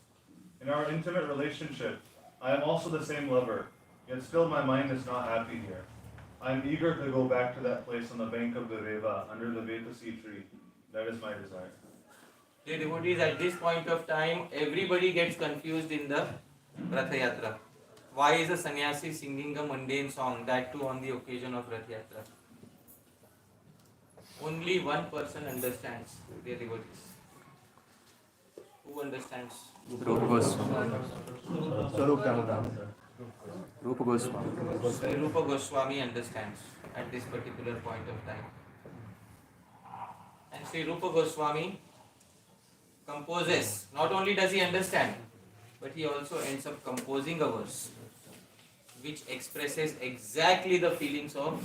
In our intimate relationship, I am also the same lover, yet still my mind is not happy here. I am eager to go back to that place on the bank of the Reva, under the Vetasi tree. That is my desire. Dear devotees, at this point of time, everybody gets confused in the Ratha Yatra. Why is a sannyasi singing a mundane song, that too on the occasion of Ratha Yatra? Only one person understands, dear devotees. Who understands? Rupa Goswami. Swarup Damodar. Rupa Goswami. Rupa Goswami understands at this particular point of time. And Sri Rupa Goswami composes. Not only does he understand, but he also ends up composing a verse which expresses exactly the feelings of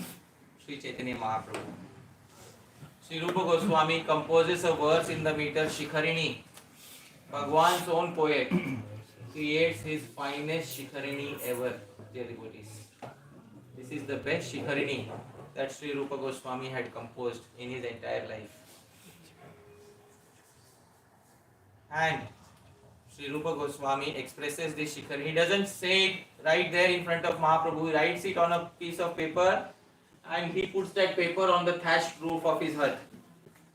Sri Chaitanya Mahaprabhu. Sri Rupa Goswami composes a verse in the meter Shikharini. Bhagwan's own poet creates his finest Shikharini ever, dear devotees. This is the best Shikharini that Sri Rupa Goswami had composed in his entire life. And Sri Rupa Goswami expresses this Shikharini. He doesn't say it right there in front of Mahaprabhu. He writes it on a piece of paper and he puts that paper on the thatched roof of his hut.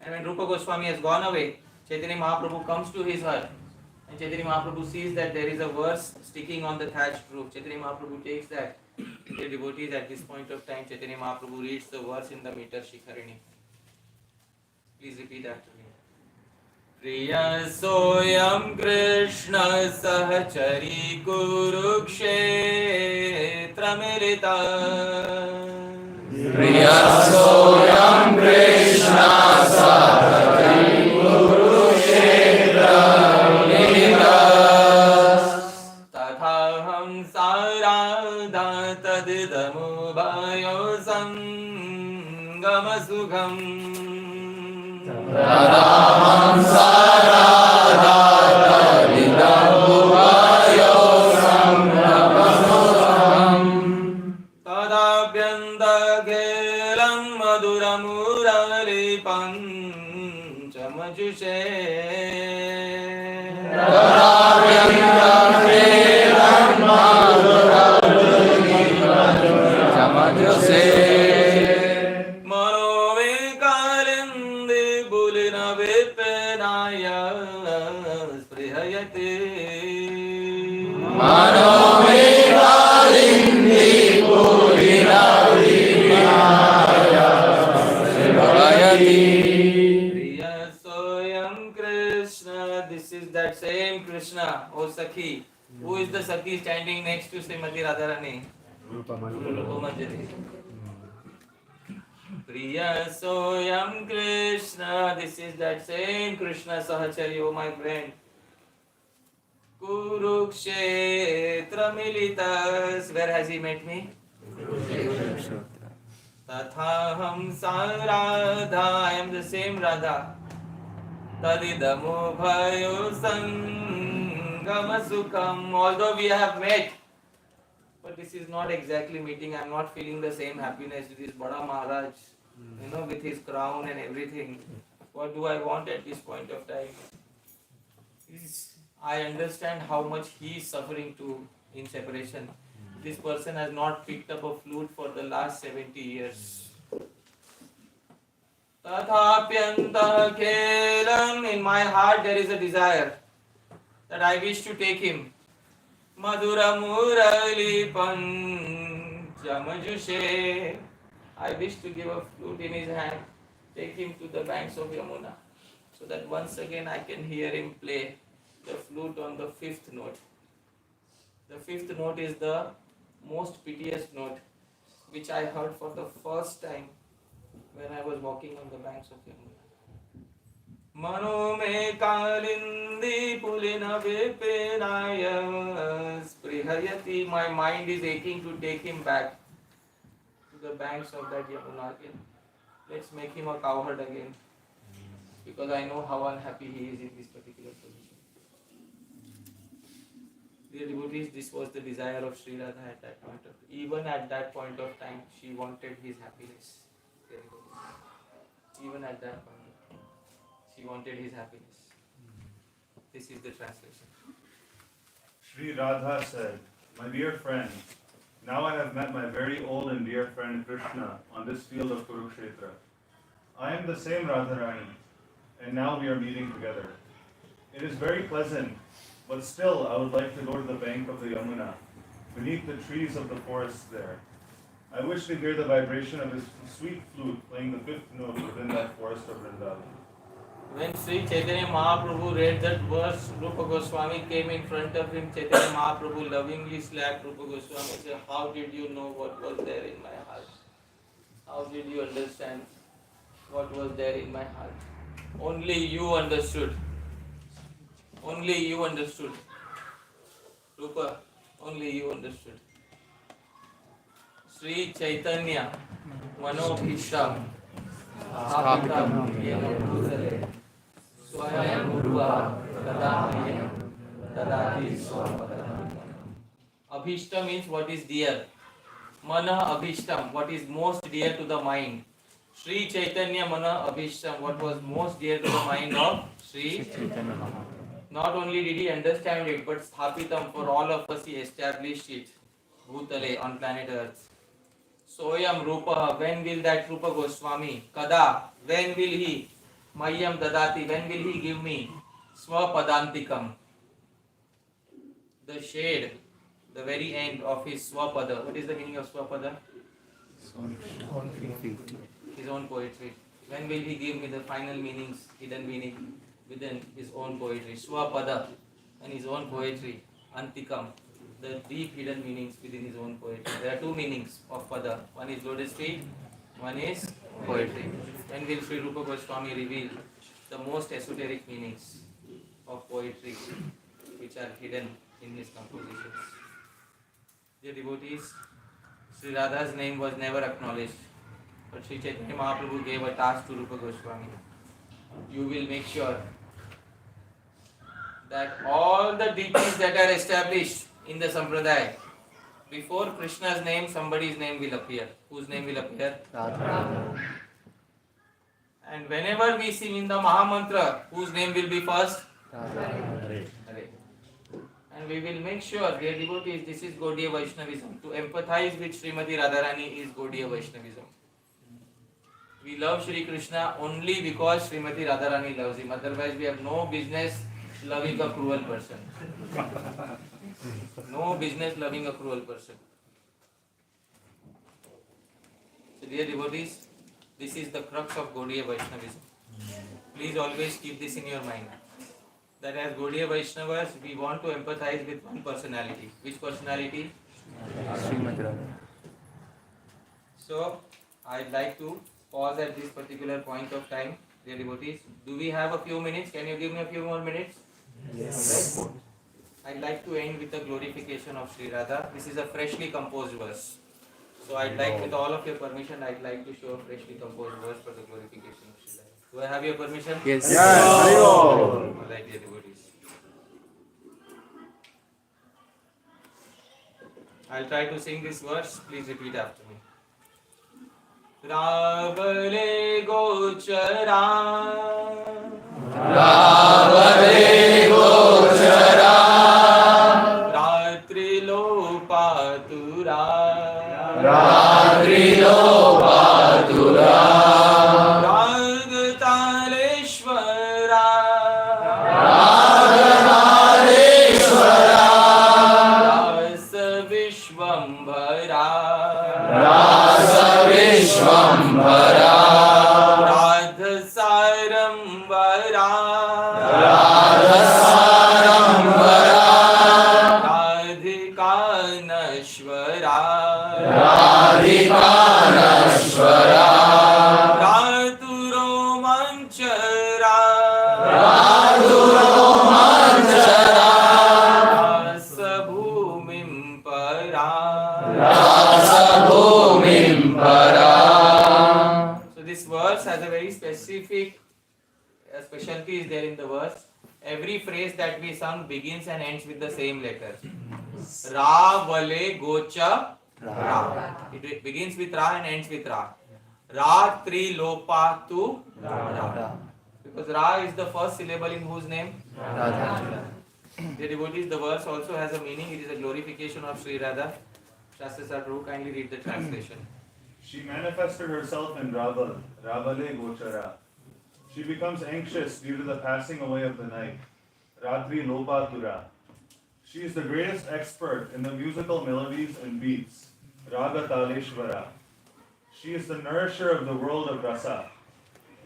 And when Rupa Goswami has gone away, Chaitanya Mahaprabhu comes to his hut and Chaitanya Mahaprabhu sees that there is a verse sticking on the thatched roof. Chaitanya Mahaprabhu takes that. The devotees at this point of time, Chaitanya Mahaprabhu reads the verse in the meter Shikharini. Please repeat after me. Priya soyam Krishna sahachari Kurukshetra milita. Priya soyam Krishna sahachari Kurukshetra milita. Tathaham sarada tadidamu bhayo sangama sugham. Radham sarada tadidamu bhayo sangama Tadabhyanda gelam maduramurali panchamajushe. Tadabhyanda gelam maduramurali panchamajushe. Manovikalindi bulina vipenaya sprihayate. Manovikalindi Krishna, O Sakhi. Who is the Sakhi standing next to Srimati Radharani? Rupa Rupa Manjari. Priya Soyam Krishna. This is that same Krishna Sahachari, oh my friend. Kurukshetra militas. Where has he met me? Tathaham Radha. I am the same Radha. Tadidamo bhayo sangama sukham. Although we have met, but this is not exactly meeting. I am not feeling the same happiness with this Bada Maharaj, with his crown and everything. What do I want at this point of time? I understand how much he is suffering too in separation. This person has not picked up a flute for the last 70 years. Tathapyanta khelam. In my heart there is a desire that I wish to take him. Madhura murali panchamajushe. I wish to give a flute in his hand, take him to the banks of Yamuna, so that once again I can hear him play the flute on the fifth note. The fifth note is the most piteous note, which I heard for the first time when I was walking on the banks of Yamuna. Mano me kalindi pulina vipenaya sprihayati. My mind is aching to take him back to the banks of that Yamuna again. Let's make him a cowherd again, because I know how unhappy he is in this particular position. Dear devotees, this was the desire of Sri Radha at that point of time. Even at that point of time, she wanted his happiness. Even at that point of time, she wanted his happiness. This is the translation. Sri Radha said, "My dear friend, now I have met my very old and dear friend Krishna on this field of Kurukshetra. I am the same Radharani, and now we are meeting together. It is very pleasant, but still I would like to go to the bank of the Yamuna, beneath the trees of the forest there. I wish to hear the vibration of his sweet flute playing the fifth note within that forest of Vrindavan." When Sri Chaitanya Mahaprabhu read that verse, Rupa Goswami came in front of him. Chaitanya Mahaprabhu lovingly slapped Rupa Goswami and said, "How did you know what was there in my heart? How did you understand what was there in my heart? Only you understood. Only you understood. Rupa, only you understood." Sri Chaitanya Manobhisham Sthapitam Yena Bhutale Swayam Rupa Tadamayam Tadati Swapadam. Abhishtam means what is dear. Mana Abhishtam, what is most dear to the mind. Sri Chaitanya Mana Abhishtam, what was most dear to the mind of Sri Chaitanya Mahaprabhu. Not only did he understand it, but Sthapitam, for all of us he established it. Bhutale, on planet Earth. Soyam Rupa, when will that Rupa Goswami? Kada, when will he? Mayam Dadati, when will he give me? Swapadantikam, the shade, the very end of his Swapada. What is the meaning of Swapada? His own poetry. When will he give me the final meanings, hidden meaning within his own poetry? Swapada, and his own poetry. Antikam, the deep hidden meanings within his own poetry. There are two meanings of Pada. One is lotus feet, one is poetry. When will Sri Rupa Goswami reveal the most esoteric meanings of poetry which are hidden in his compositions? Dear devotees, Sri Radha's name was never acknowledged, but Sri Chaitanya Mahaprabhu gave a task to Rupa Goswami. You will make sure that all the deities that are established in the Sampradaya, before Krishna's name, somebody's name will appear. Whose name will appear? Radha. And whenever we sing in the Mahamantra, whose name will be first? Radha. And we will make sure, dear devotees, this is Gaudiya Vaishnavism. To empathize with Srimati Radharani is Gaudiya Vaishnavism. We love Shri Krishna only because Srimati Radharani loves him. Otherwise, we have no business loving a cruel person. No business loving a cruel person. So, dear devotees, this is the crux of Gaudiya Vaishnavism. Please always keep this in your mind. that as Gaudiya Vaishnavas, we want to empathize with one personality. Which personality? Srimati Radha. So, I'd like to pause at this particular point of time, dear devotees. Do we have a few minutes? Can you give me a few more minutes? Yes. Alright. I'd like to end with the glorification of Sri Radha. This is a freshly composed verse. So I'd like, with all of your permission, I'd like to show a freshly composed verse for the glorification of Sri Radha. Do I have your permission? Yes. Alright, dear devotees. I'll try to sing this verse. Please repeat after me. Ravale gochara Ravale gochara Ratri lopatura Ratri lopatura Ragtaleshwara Ragtaleshwara Rasa Vishwambhara Rasa Vishwambhara Radha-sarambhara Radha-sarambhara Radhika-nashvara Radhika-nashvara Radhu-romanchara Radhu-romanchara Rasa-bhumimpara. Rasa-bhumimpara. So this verse has a very specific specialty is there in the verse. Every phrase that we sung begins and ends with the same letter. Ra, Vale, Gocha, Ra. It begins with Ra and ends with Ra. Ra, Tri, Lopa, Tu, Ra. Because Ra is the first syllable in whose name? Radha. Dear devotees, the verse also has a meaning. It is a glorification of Sri Radha. Shastras are true. Kindly read the translation. She manifested herself in Raval, Ravale Gochara. She becomes anxious due to the passing away of the night, Ratri Lopatura. She is the greatest expert in the musical melodies and beats, Raga Taleshwara. She is the nourisher of the world of Rasa,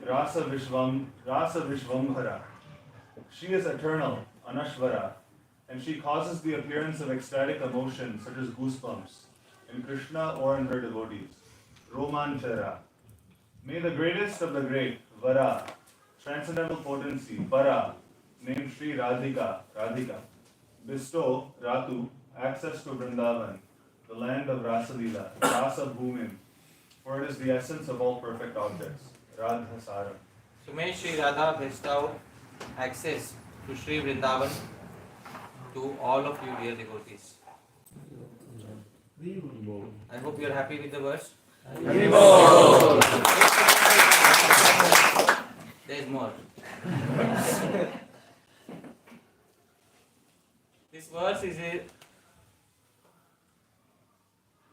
Rasa Vishvambhara. She is eternal, Anashvara, and she causes the appearance of ecstatic emotions such as goosebumps in Krishna or in her devotees, Romanchara. May the greatest of the great, Vara, transcendental potency, Para, named Sri Radhika, bestow, Ratu, access to Vrindavan, the land of Rasalila, Rasa Bhumim, for it is the essence of all perfect objects, Radha Saram. So may Sri Radha bestow access to Sri Vrindavan to all of you dear devotees. I hope you are happy with the verse. There is more. This verse is a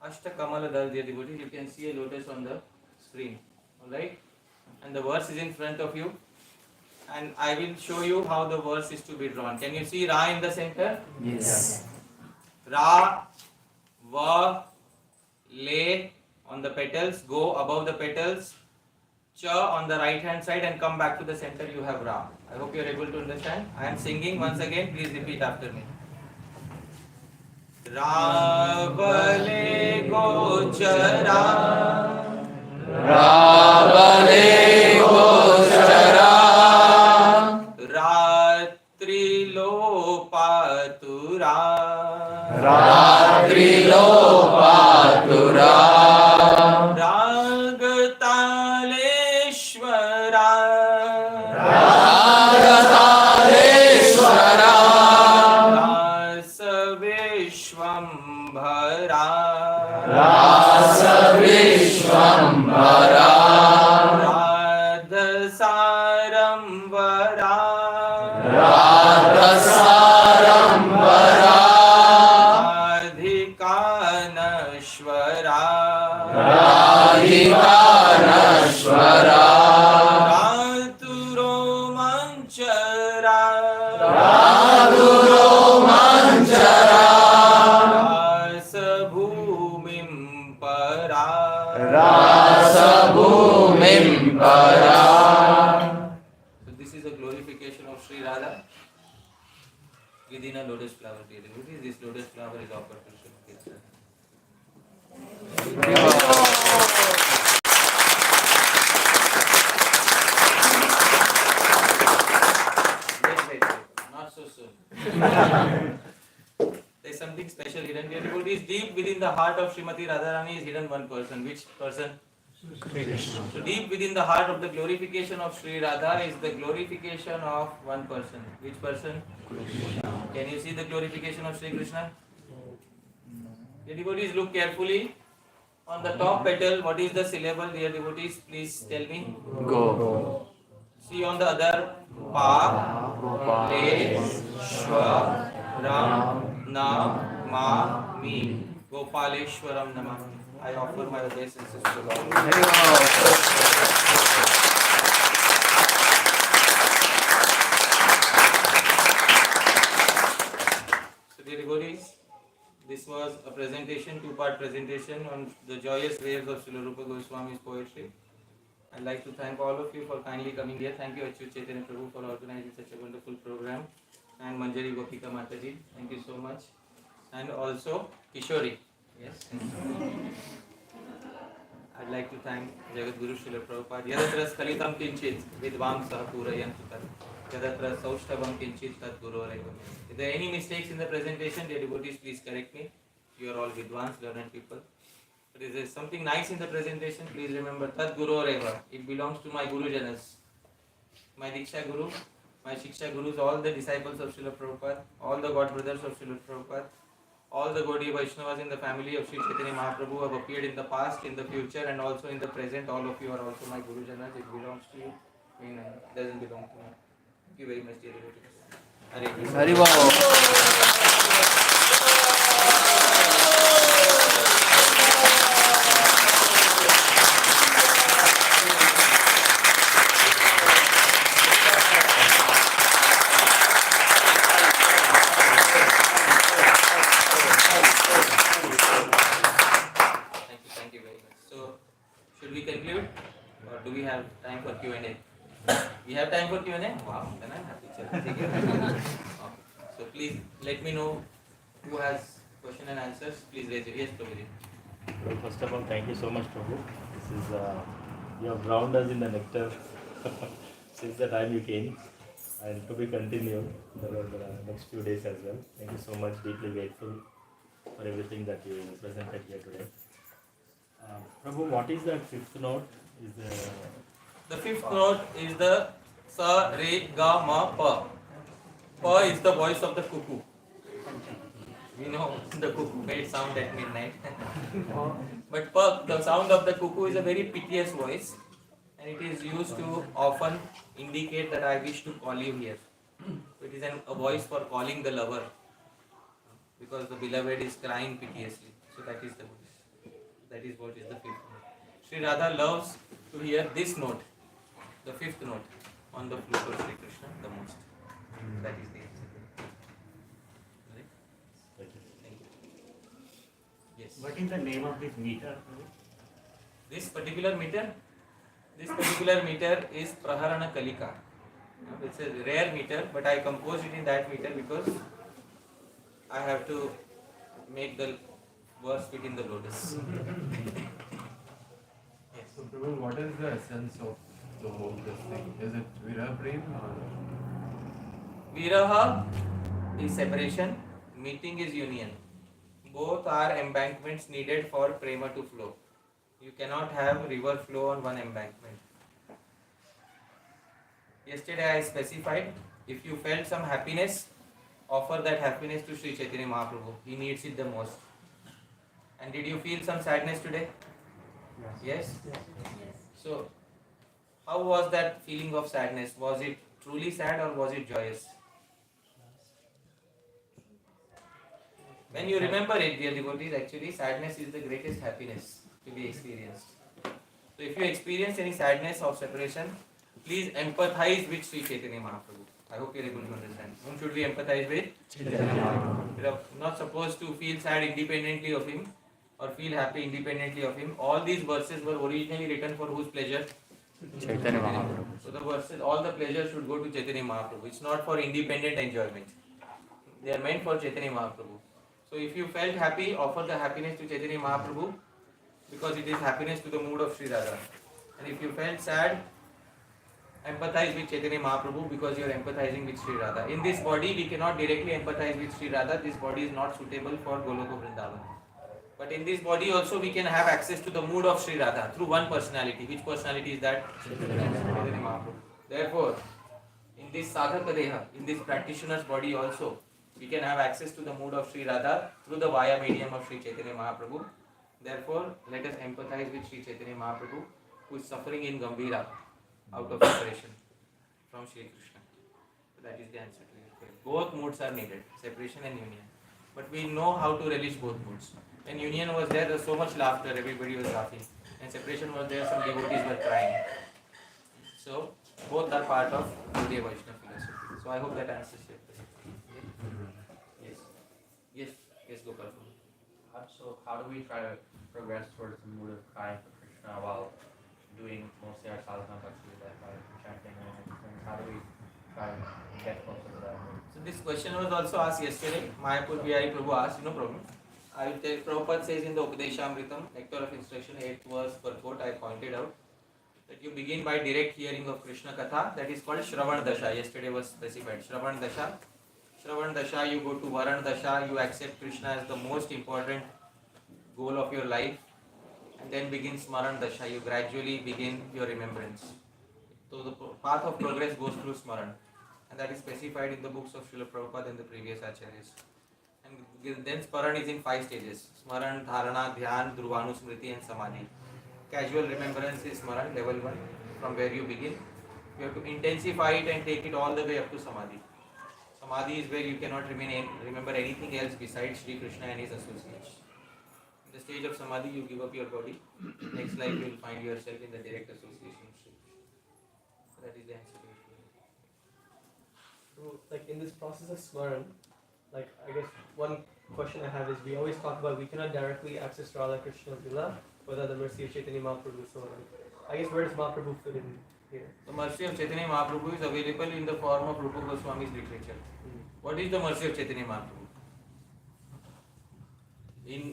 Ashtakamaladhar, dear devotees. You can see a lotus on the screen. Alright? And the verse is in front of you. And I will show you how the verse is to be drawn. Can you see Ra in the center? Yes. Ra, Va, Le on the petals, go above the petals, Cha on the right hand side and come back to the center, you have Ra. I hope you are able to understand. I am singing once again, please repeat after me. Ra, Vale, Gochara, Ravale gochara Ratri Lopatura, Ratri lopatura Ragataleshwara, Ragataleshwara Rasa Vishwambhara, Rasa Vishwambhara Radha-sarambhara, Radha-sarambhara Radhika-nashvara, Radhika-nashvara Radhu-romanchara, Radhu-romanchara Rasa-bhumimpara. Rasa-bhumimpara. So this is a glorification of Sri Radha. within a lotus flower, dear devotees. This lotus flower is offered to Srila Wait, not so soon. There's something special hidden, dear devotees. Deep within the heart of Srimati Radharani is hidden one person. Which person? So deep within the heart of the glorification of Sri Radha is the glorification of one person. Which person? Can you see the glorification of Sri Krishna? Dear devotees, look carefully. On the top petal, what is the syllable, dear devotees? Please tell me. Go. See on the other. Pa, Le, Shwa, Ram, Na, Ma, Mi. Gopaleshwaram Namah. I offer my obeisances to the Lord. So, dear devotees, this was a presentation, two-part presentation on the joyous waves of Srila Rupa Goswami's poetry. I'd like to thank all of you for kindly coming here. Thank you, Achyut Chaitanya Prabhu, for organizing such a wonderful program. And Manjari Gopika Mataji, thank you so much. And also Kishori. Yes. I'd like to thank Jagat Guru Srila Prabhupada. Yadatra Skalitam Kinchit Vidvam Sahapurayan Sutat. Yadatra Saushthavam Kinchit Tat Guru Reva. If there are any mistakes in the presentation, dear devotees, please correct me. You are all Vidwans, learned people. But if there is something nice in the presentation, please remember Tat Guru Reva. It belongs to my Guru Janas. My Diksha Guru, my Shiksha Gurus, all the disciples of Srila Prabhupada, all the God brothers of Srila Prabhupada, all the Gaudiya Vaishnavas in the family of Sri Chaitanya Mahaprabhu have appeared in the past, in the future, and also in the present. All of you are also my Guru Janas. It belongs to you. I mean, it doesn't belong to me. Thank you very much, dear devotees. Hare Krishna. Hari Thank you very much. So, should we conclude, or do we have time for Q&A? We have time for Q&A? Wow, then I'm happy. Okay. So please let me know who has question and answers. Please raise your hands, Prabhuji. Well, first of all, thank you so much, Prabhu. This is you have drowned us in the nectar since the time you came, and to be continued for the next few days as well. Thank you so much. Deeply grateful for everything that you presented here today. Prabhu, what is that fifth note? The fifth note is the Sa Re Ga Ma Pa. Pa is the voice of the cuckoo. We know the cuckoo made sound at midnight. But Pa, the sound of the cuckoo, is a very piteous voice, and it is used to often indicate that I wish to call you here. It is a voice for calling the lover, because the beloved is crying piteously. So that is the voice. That is what is the fifth note. Sri Radha loves to hear this note, the fifth note, on the flute of Sri Krishna the most. That is the answer. Right? Thank you. Yes. What is the name of this meter? This particular meter is Praharana Kalika. It's a rare meter, but I composed it in that meter because I have to make the verse fit in the lotus. Yes. So, Prabhu, what is the essence of the whole this thing? Is it Viraha Prem or? Viraha is separation, meeting is union. Both are embankments needed for prema to flow. You cannot have river flow on one embankment. Yesterday I specified, if you felt some happiness, offer that happiness to Sri Chaitanya Mahaprabhu. He needs it the most. And did you feel some sadness today? Yes? So, how was that feeling of sadness? Was it truly sad or was it joyous? When you remember it, dear devotees, actually sadness is the greatest happiness to be experienced. So if you experience any sadness of separation, please empathize with Sri Chaitanya Mahaprabhu. I hope you are able to understand. Whom should we empathize with? Chaitanya Mahaprabhu. We are not supposed to feel sad independently of him or feel happy independently of him. All these verses were originally written for whose pleasure? Chaitanya Mahaprabhu. So the verses, all the pleasure should go to Chaitanya Mahaprabhu. It's not for independent enjoyment. They are meant for Chaitanya Mahaprabhu. So if you felt happy, offer the happiness to Chaitanya Mahaprabhu because it is happiness to the mood of Sri Radha. And if you felt sad, empathize with Chaitanya Mahaprabhu because you are empathizing with Sri Radha. In this body, we cannot directly empathize with Sri Radha. This body is not suitable for Goloka Vrindavan. But in this body also we can have access to the mood of Sri Radha through one personality. Which personality is that? Chaitanya Mahaprabhu. Therefore, in this sadhaka deha, in this practitioner's body also, we can have access to the mood of Sri Radha through the via medium of Sri Chaitanya Mahaprabhu. Therefore, let us empathize with Sri Chaitanya Mahaprabhu, who is suffering in Gambhira out of separation from Sri Krishna. So that is the answer to your question. Both moods are needed, separation and union. But we know how to relish both moods. When union was there was so much laughter, everybody was laughing. When separation was there, some devotees were crying. So, both are part of Gaudiya Vaishnava philosophy. So, I hope that answers your question. Yes, Gopal. So how do we try to progress towards the mood of crying for Krishna while doing mostly our sadhana bhakti, like by chanting and everything? How do we try to get closer to that mood? So this question was also asked yesterday. Mayapur Bihari Prabhu asked, no problem. I will tell, Prabhupada says in the Upadeshamritam, Nectar of Instruction, 8th verse purport, I pointed out that you begin by direct hearing of Krishna Katha, that is called Shravan Dasha. Yesterday was specified. Shravan Dasha. Shravan Dasha, you go to Varan Dasha, you accept Krishna as the most important goal of your life, and then begins Smaran Dasha, you gradually begin your remembrance. So the path of progress goes through Smaran, and that is specified in the books of Srila Prabhupada and the previous acharyas. And then Smaran is in 5 stages: Smaran, Dharana, Dhyan, Dhruvanu, Smriti and Samadhi. Casual remembrance is Smaran, level 1, from where you begin. You have to intensify it and take it all the way up to Samadhi. Samadhi is where you cannot remember anything else besides Sri Krishna and his associates. In the stage of Samadhi, you give up your body. Next life, you will find yourself in the direct association of Sri Krishna. So that is the answer to your question. So, like in this process of Smaran, like I guess one question I have is we always talk about we cannot directly access Radha-Krishna Lila without the mercy of Chaitanya Mahaprabhu. So I guess where does Mahaprabhu fit in here? The mercy of Chaitanya Mahaprabhu is available in the form of Rupa Goswami's literature. What is the mercy of Chaitanya Mahaprabhu?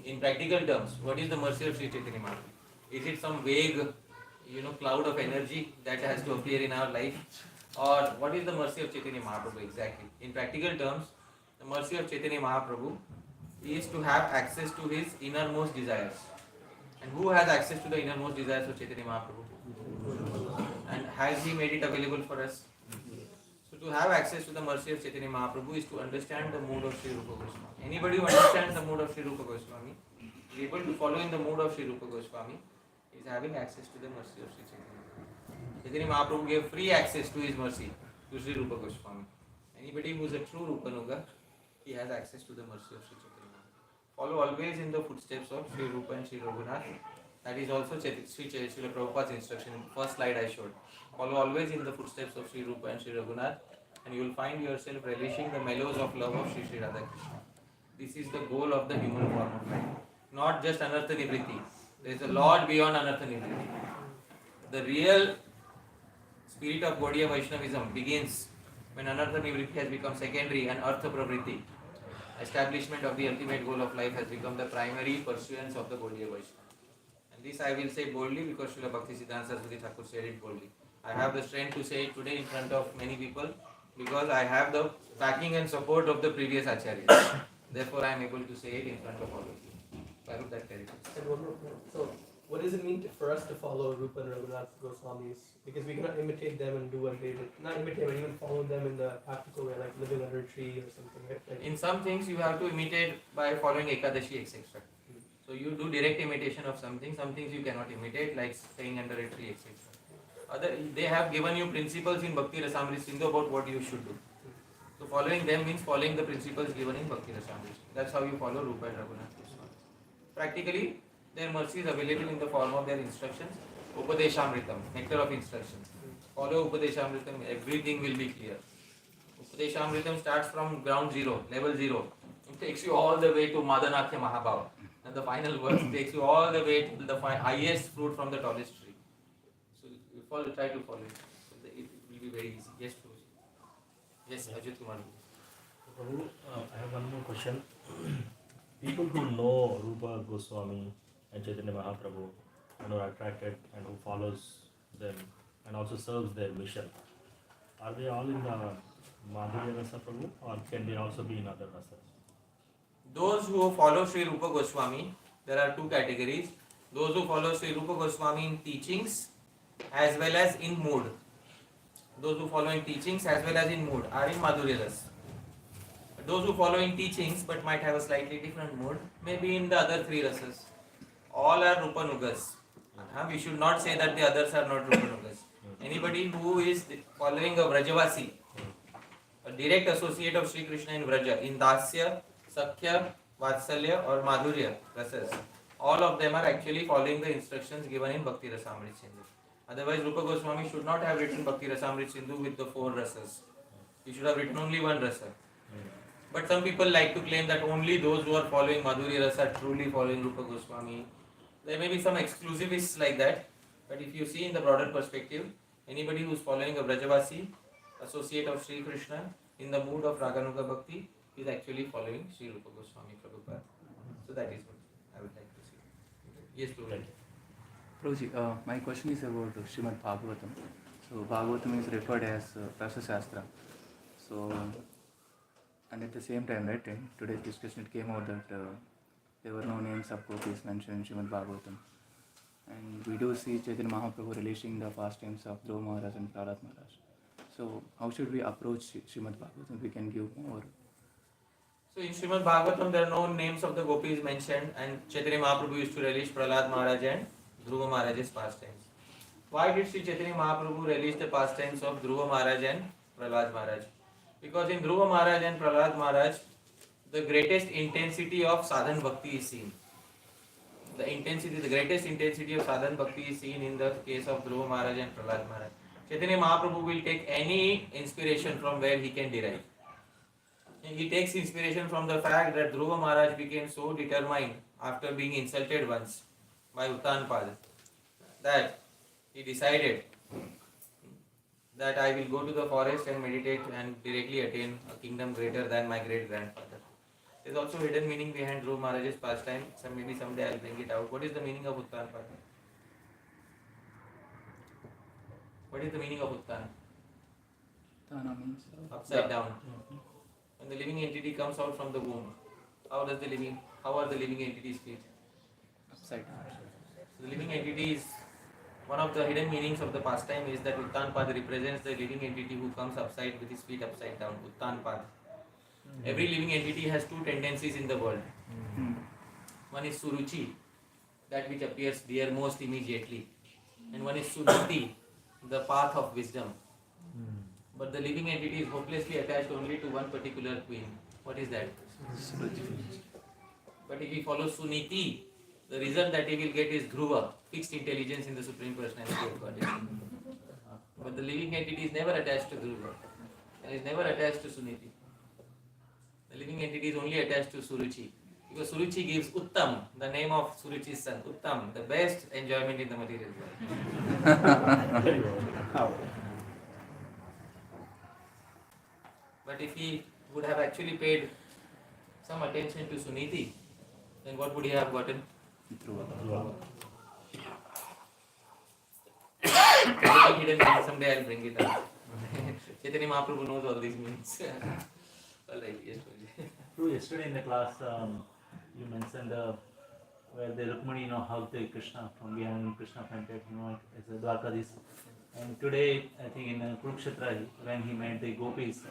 In practical terms, what is the mercy of Sri Chaitanya Mahaprabhu? Is it some vague, cloud of energy that has to appear in our life? Or what is the mercy of Chaitanya Mahaprabhu exactly? In practical terms, the mercy of Chaitanya Mahaprabhu is to have access to his innermost desires. And who has access to the innermost desires of Chaitanya Mahaprabhu? And has he made it available for us? So to have access to the mercy of Chaitanya Mahaprabhu is to understand the mood of Sri Rupa Goswami. Anybody who understands the mood of Sri Rupa Goswami is able to follow in the mood of Sri Rupa Goswami is having access to the mercy of Sri Chaitanya Mahaprabhu. Chaitanya Mahaprabhu gave free access to his mercy to Sri Rupa Goswami. Anybody who is a true Rupanuga, he has access to the mercy of Sri Chaitanya Mahaprabhu. Follow always in the footsteps of Sri Rupa and Sri Raghunath. That is also Srila Prabhupada's instruction in the first slide I showed. Follow always in the footsteps of Sri Rupa and Sri Raghunath, and you will find yourself relishing the mellows of love of Sri Radha-Krishna. This is the goal of the human form of life. Not just Anartha Nivriti. There is a lot beyond Anartha Nivriti. The real spirit of Gaudiya Vaishnavism begins when Anartha Nivriti has become secondary and Artha Pravriti. Establishment of the ultimate goal of life has become the primary pursuance of the Gaudiya Vaishnava. And this I will say boldly because Srila Bhakti Siddhanta Saraswati Thakur said it boldly. I have the strength to say it today in front of many people because I have the backing and support of the previous acharyas. Therefore, I am able to say it in front of all of you. So I hope that clarifies. And one more point. So what does it mean for us to follow Rupa and Raghunath Goswamis? Because we cannot imitate them and do what they did. Not imitate, but even follow them in the practical way, like living under a tree or something, right? Like, In some things, you have to imitate by following Ekadashi, etc. So you do direct imitation of something. Some things you cannot imitate, like staying under a tree, etc. They have given you principles in Bhakti Rasamrita Sindhu about what you should do. So following them means following the principles given in Bhakti Rasamrita. That's how you follow Rupa and Raghunath Goswami. Practically, their mercy is available in the form of their instructions. Upadeshamritam, nectar of instructions. Follow Upadeshamritam, everything will be clear. Upadeshamritam starts from ground zero, level 0. It takes you all the way to Madanakhya Mahabhava. And the final verse takes you all the way to the highest fruit from the tallest tree. So you try to follow it. So it will be very easy. Yes, Prabhuji. Yes, Ajit Kumar. Prabhu, I have one more question. People who know Rupa Goswami and Chaitanya Mahaprabhu and are attracted and who follows them and also serves their mission, are they all in the Madhurya Rasa Prabhu or can they also be in other rasas? Those who follow Sri Rupa Goswami, there are two categories. Those who follow Sri Rupa Goswami in teachings as well as in mood. Those who follow in teachings as well as in mood are in Madhurya Rasa. Those who follow in teachings but might have a slightly different mood may be in the other three rasas. All are Rupanugas. We should not say that the others are not Rupanugas. Anybody who is following a Vrajavasi, a direct associate of Sri Krishna in Vraja, in Dasya, Sakhya, Vatsalya or Madhurya rasas, all of them are actually following the instructions given in Bhakti Rasamrita Sindhu. Otherwise, Rupa Goswami should not have written Bhakti Rasamrita Sindhu with the four rasas. He should have written only one rasa. But some people like to claim that only those who are following Madhurya Rasa are truly following Rupa Goswami. There may be some exclusivists like that, but if you see in the broader perspective, anybody who is following a Vrajavasi, associate of Sri Krishna, in the mood of Raganuga Bhakti, is actually following Sri Rupa Goswami Prabhupada. So that is what I would like to see. Yes, Prabhuji. Prabhuji, my question is about Srimad Bhagavatam. So Bhagavatam is referred as Rasa Shastra. So, and at the same time, right, in today's discussion it came out that there were no names of gopis mentioned in Srimad Bhagavatam. And we do see Chaitanya Mahaprabhu releasing the pastimes of Dhruva Maharaj and Prahlad Maharaj. So how should we approach Srimad Bhagavatam? We can give more. So in Srimad Bhagavatam there are no names of the gopis mentioned, and Chaitanya Mahaprabhu used to release Prahlad Maharaj and Dhruva Maharaj's pastimes. Why did Sri Chaitanya Mahaprabhu release the pastimes of Dhruva Maharaj and Prahlad Maharaj? Because in Dhruva Maharaj and Prahlad Maharaj, the greatest intensity of sadhan bhakti is seen. The greatest intensity of sadhan bhakti is seen in the case of Dhruva Maharaj and Prahlad Maharaj. Chaitanya Mahaprabhu will take any inspiration from where he can derive. And he takes inspiration from the fact that Dhruva Maharaj became so determined after being insulted once by Uttanpada that he decided that I will go to the forest and meditate and directly attain a kingdom greater than my great grandfather. There is also hidden meaning behind Dhruva Maharaj's pastime. Maybe someday I will bring it out. What is the meaning of Uttanpada? What is the meaning of Uttan? Uttana means Upside down. When the living entity comes out from the womb, how are the living entities feet? upside down. So the living entity is one of the hidden meanings of the pastime is that Uttanpada represents the living entity who comes with his feet upside down. Uttanpada. Every living entity has two tendencies in the world. One is Suruchi, that which appears dear most immediately, and one is Suniti, the path of wisdom. But the living entity is hopelessly attached only to one particular queen. What is that? But if he follows Suniti, the result that he will get is Dhruva, fixed intelligence in the Supreme Personality of Godhead. But the living entity is never attached to Dhruva and is never attached to Suniti. The living entity is only attached to Suruchi. Because Suruchi gives Uttam, the name of Suruchi's son, Uttam, the best enjoyment in the material world. But if he would have actually paid some attention to Suniti, then what would he have gotten? Someday I'll bring it up. Chaitanya Mahaprabhu knows all these meanings. Alright, yes, True, yesterday in the class, you mentioned where the Rukmani, hugged the Krishna from behind. Krishna fainted, as a Dwarkadis. And today, I think in Kurukshetra, when he met the gopis,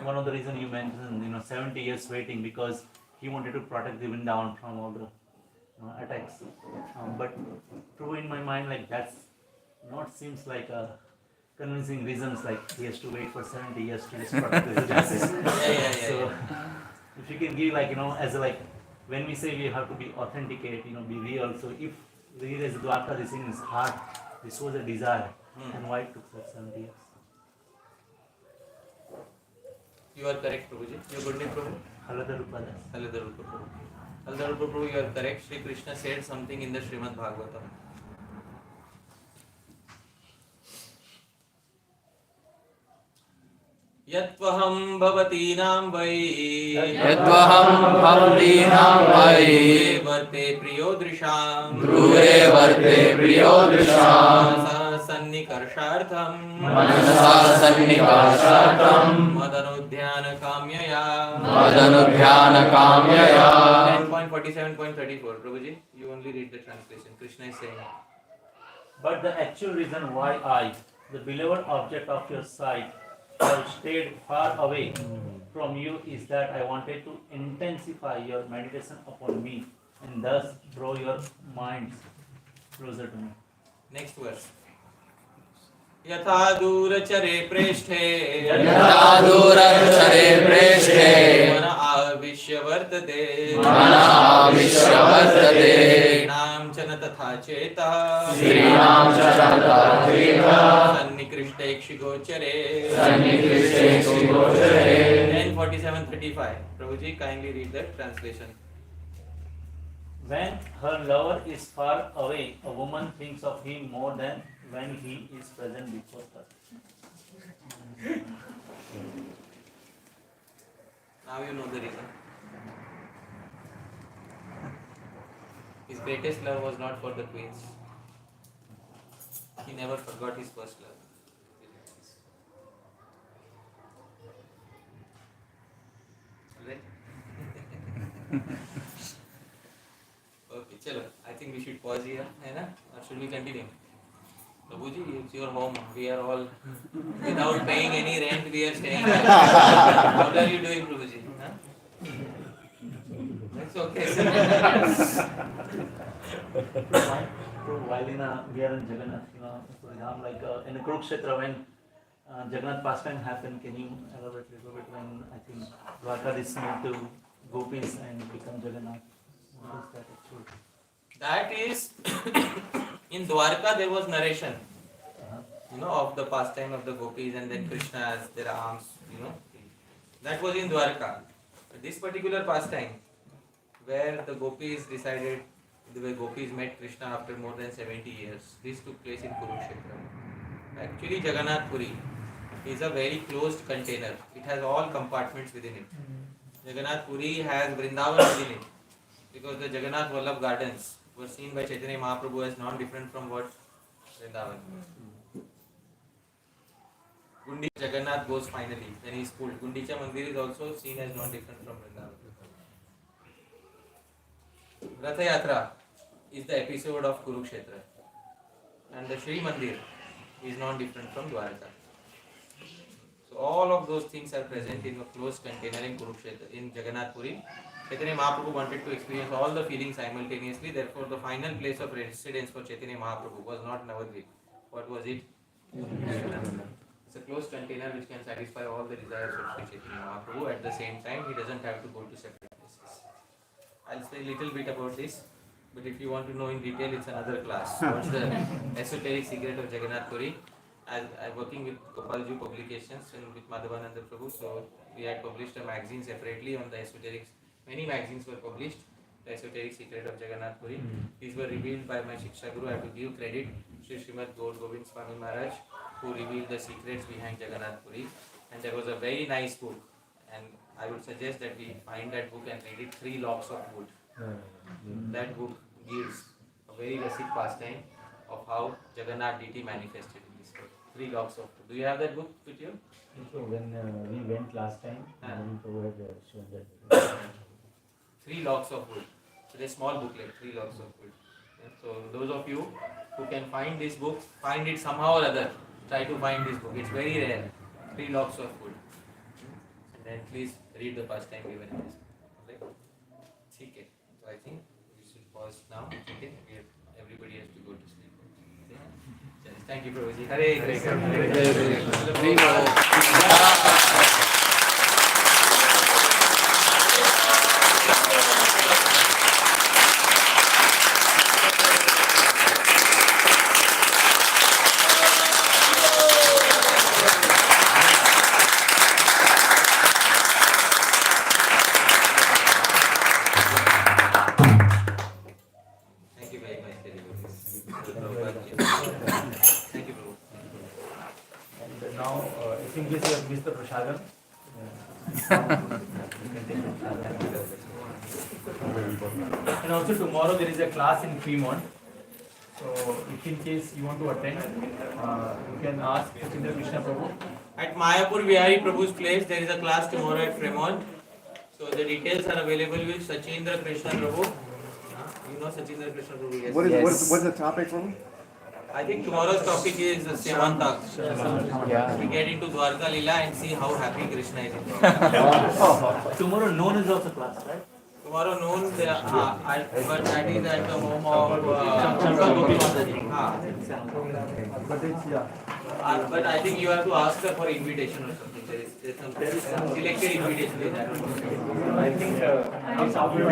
one of the reasons you mentioned, 70 years waiting because he wanted to protect the Vrindavan from all the attacks. But true in my mind, that's not seems like a convincing reasons, like he has to wait for 70 years to just protect the justice. So, if you can give as when we say we have to be authenticate, be real. So if there is Dwarka, this in his heart, this was a desire, and why it took such 70 years? You are correct, Prabhuji. Your good name, Prabhu? Halada Rupa Das. Halada Rupa Prabhu. Halada Rupa Prabhu, you are correct. Sri Krishna said something in the Srimad Bhagavatam. यत्त्वहं भवतीनां वै यद्वहं भवतीनां वै वर्ते प्रियो दृशां ध्रुवे वर्ते प्रियो दृशाम् मनसः सन्निकर्षार्थं मनसा सन्निकर्षार्थं मदनुध्यानकाम्यया मदनुध्यानकाम्यया 10.47.34 Prabhuji, you only read the translation. Krishna is saying, But the actual reason why I, the beloved object of your sight, have stayed far away from you is that I wanted to intensify your meditation upon me and thus draw your minds closer to me. next verse. यथा दूरचरे प्रेष्ठे यथा दूरचरे प्रेष्ठे मन आविश्य वर्तते मन आविश्य वर्तते नाम च न तथा चेतः श्रीणां च तथा चेतः सन्निकृष्टेक्षिगोचरे सन्निकृष्टेक्षिगोचरे 10:47:35 Prabhuji, kindly read the translation. When her lover is far away, a woman thinks of him more than when he is present before her. Now you know the reason. His greatest love was not for the queens. He never forgot his first love. Right? Okay, chalo. I think we should pause here, hai na? Or should we continue? Prabhuji, it's your home. We are all, without paying any rent, we are staying here. What are you doing, Prabhuji? Huh? It's okay. While we are in Jagannath, for example, like in the Kurukshetra, when Jagannath pastime happened, can you elaborate a little bit when I think Dwarkadis moved to Gopis and become Jagannath? What is that actually? That is, in Dwarka there was narration, of the pastime of the gopis and then Krishna has their arms, That was in Dwarka. But this particular pastime, where the gopis decided, the way gopis met Krishna after more than 70 years, this took place in Kurukshetra. Actually, Jagannath Puri is a very closed container. It has all compartments within it. Jagannath Puri has Vrindavan within it. Because the Jagannath Vallabh gardens were seen by Chaitanya Mahaprabhu as non-different from what Vrindavan. Gundi Jagannath goes finally, then he is pulled. Gundicha Mandir is also seen as non-different from Vrindavan. Ratha Yatra is the episode of Kurukshetra. And the Shri Mandir is non-different from Dwarka. So all of those things are present in a closed container in Kurukshetra, in Jagannath Puri. Chaitanya Mahaprabhu wanted to experience all the feelings simultaneously. Therefore, the final place of residence for Chaitanya Mahaprabhu was not Navadvip. What was it? It's a closed container which can satisfy all the desires of Sri Chaitanya Mahaprabhu. At the same time, he doesn't have to go to separate places. I'll say a little bit about this, but if you want to know in detail, it's another class. What's the esoteric secret of Jagannath Puri? I'm working with Gopalji Publications and with Madhavananda Prabhu, so we had published a magazine separately on the esoteric. Many magazines were published, the esoteric secret of Jagannath Puri. These were revealed by my Shiksha Guru. I have to give credit to Srimad Gaur Govind Swami Maharaj, who revealed the secrets behind Jagannath Puri. And there was a very nice book, and I would suggest that we find that book and read it, 3 Locks of Wood. That book gives a very basic pastime of how Jagannath deity manifested in this world. 3 Locks of Wood. Do you have that book with you? So when we went last time, we had shown that. 3 Locks of Wood. It's a small booklet, 3 Locks of Wood. Yeah, so those of you who can find this book, find it somehow or other. Try to find this book. It's very rare. 3 Locks of Wood. And then please read the pastime given in this book. Okay. So I think we should pause now. Okay. Everybody has to go to sleep. Okay. Thank you, Prabhuji. Hare Krishna. Hare Krishna. Thank you very much, Prabhu. Thank you, Prabhu. And now If in case you have missed the Prashadam, and also tomorrow there is a class in Fremont. So if in case you want to attend, you can ask Chaitanya Krishna Prabhu. At Mayapur Vihari Prabhu's place, there is a class tomorrow at Fremont. So the details are available with Sachindra Krishna Prabhu. You know Sachindra Krishna Prabhu? Yes. What is the topic for me? I think tomorrow's topic is Sevantak. Yeah. We get into Dwarka Lila and see how happy Krishna is in Dwarka. Tomorrow noon is also class, right? Tomorrow noon, but that is at the home of Gopi Mataji. But I think you have to ask her for invitation or something. There is some selected invitation with that. I think it's after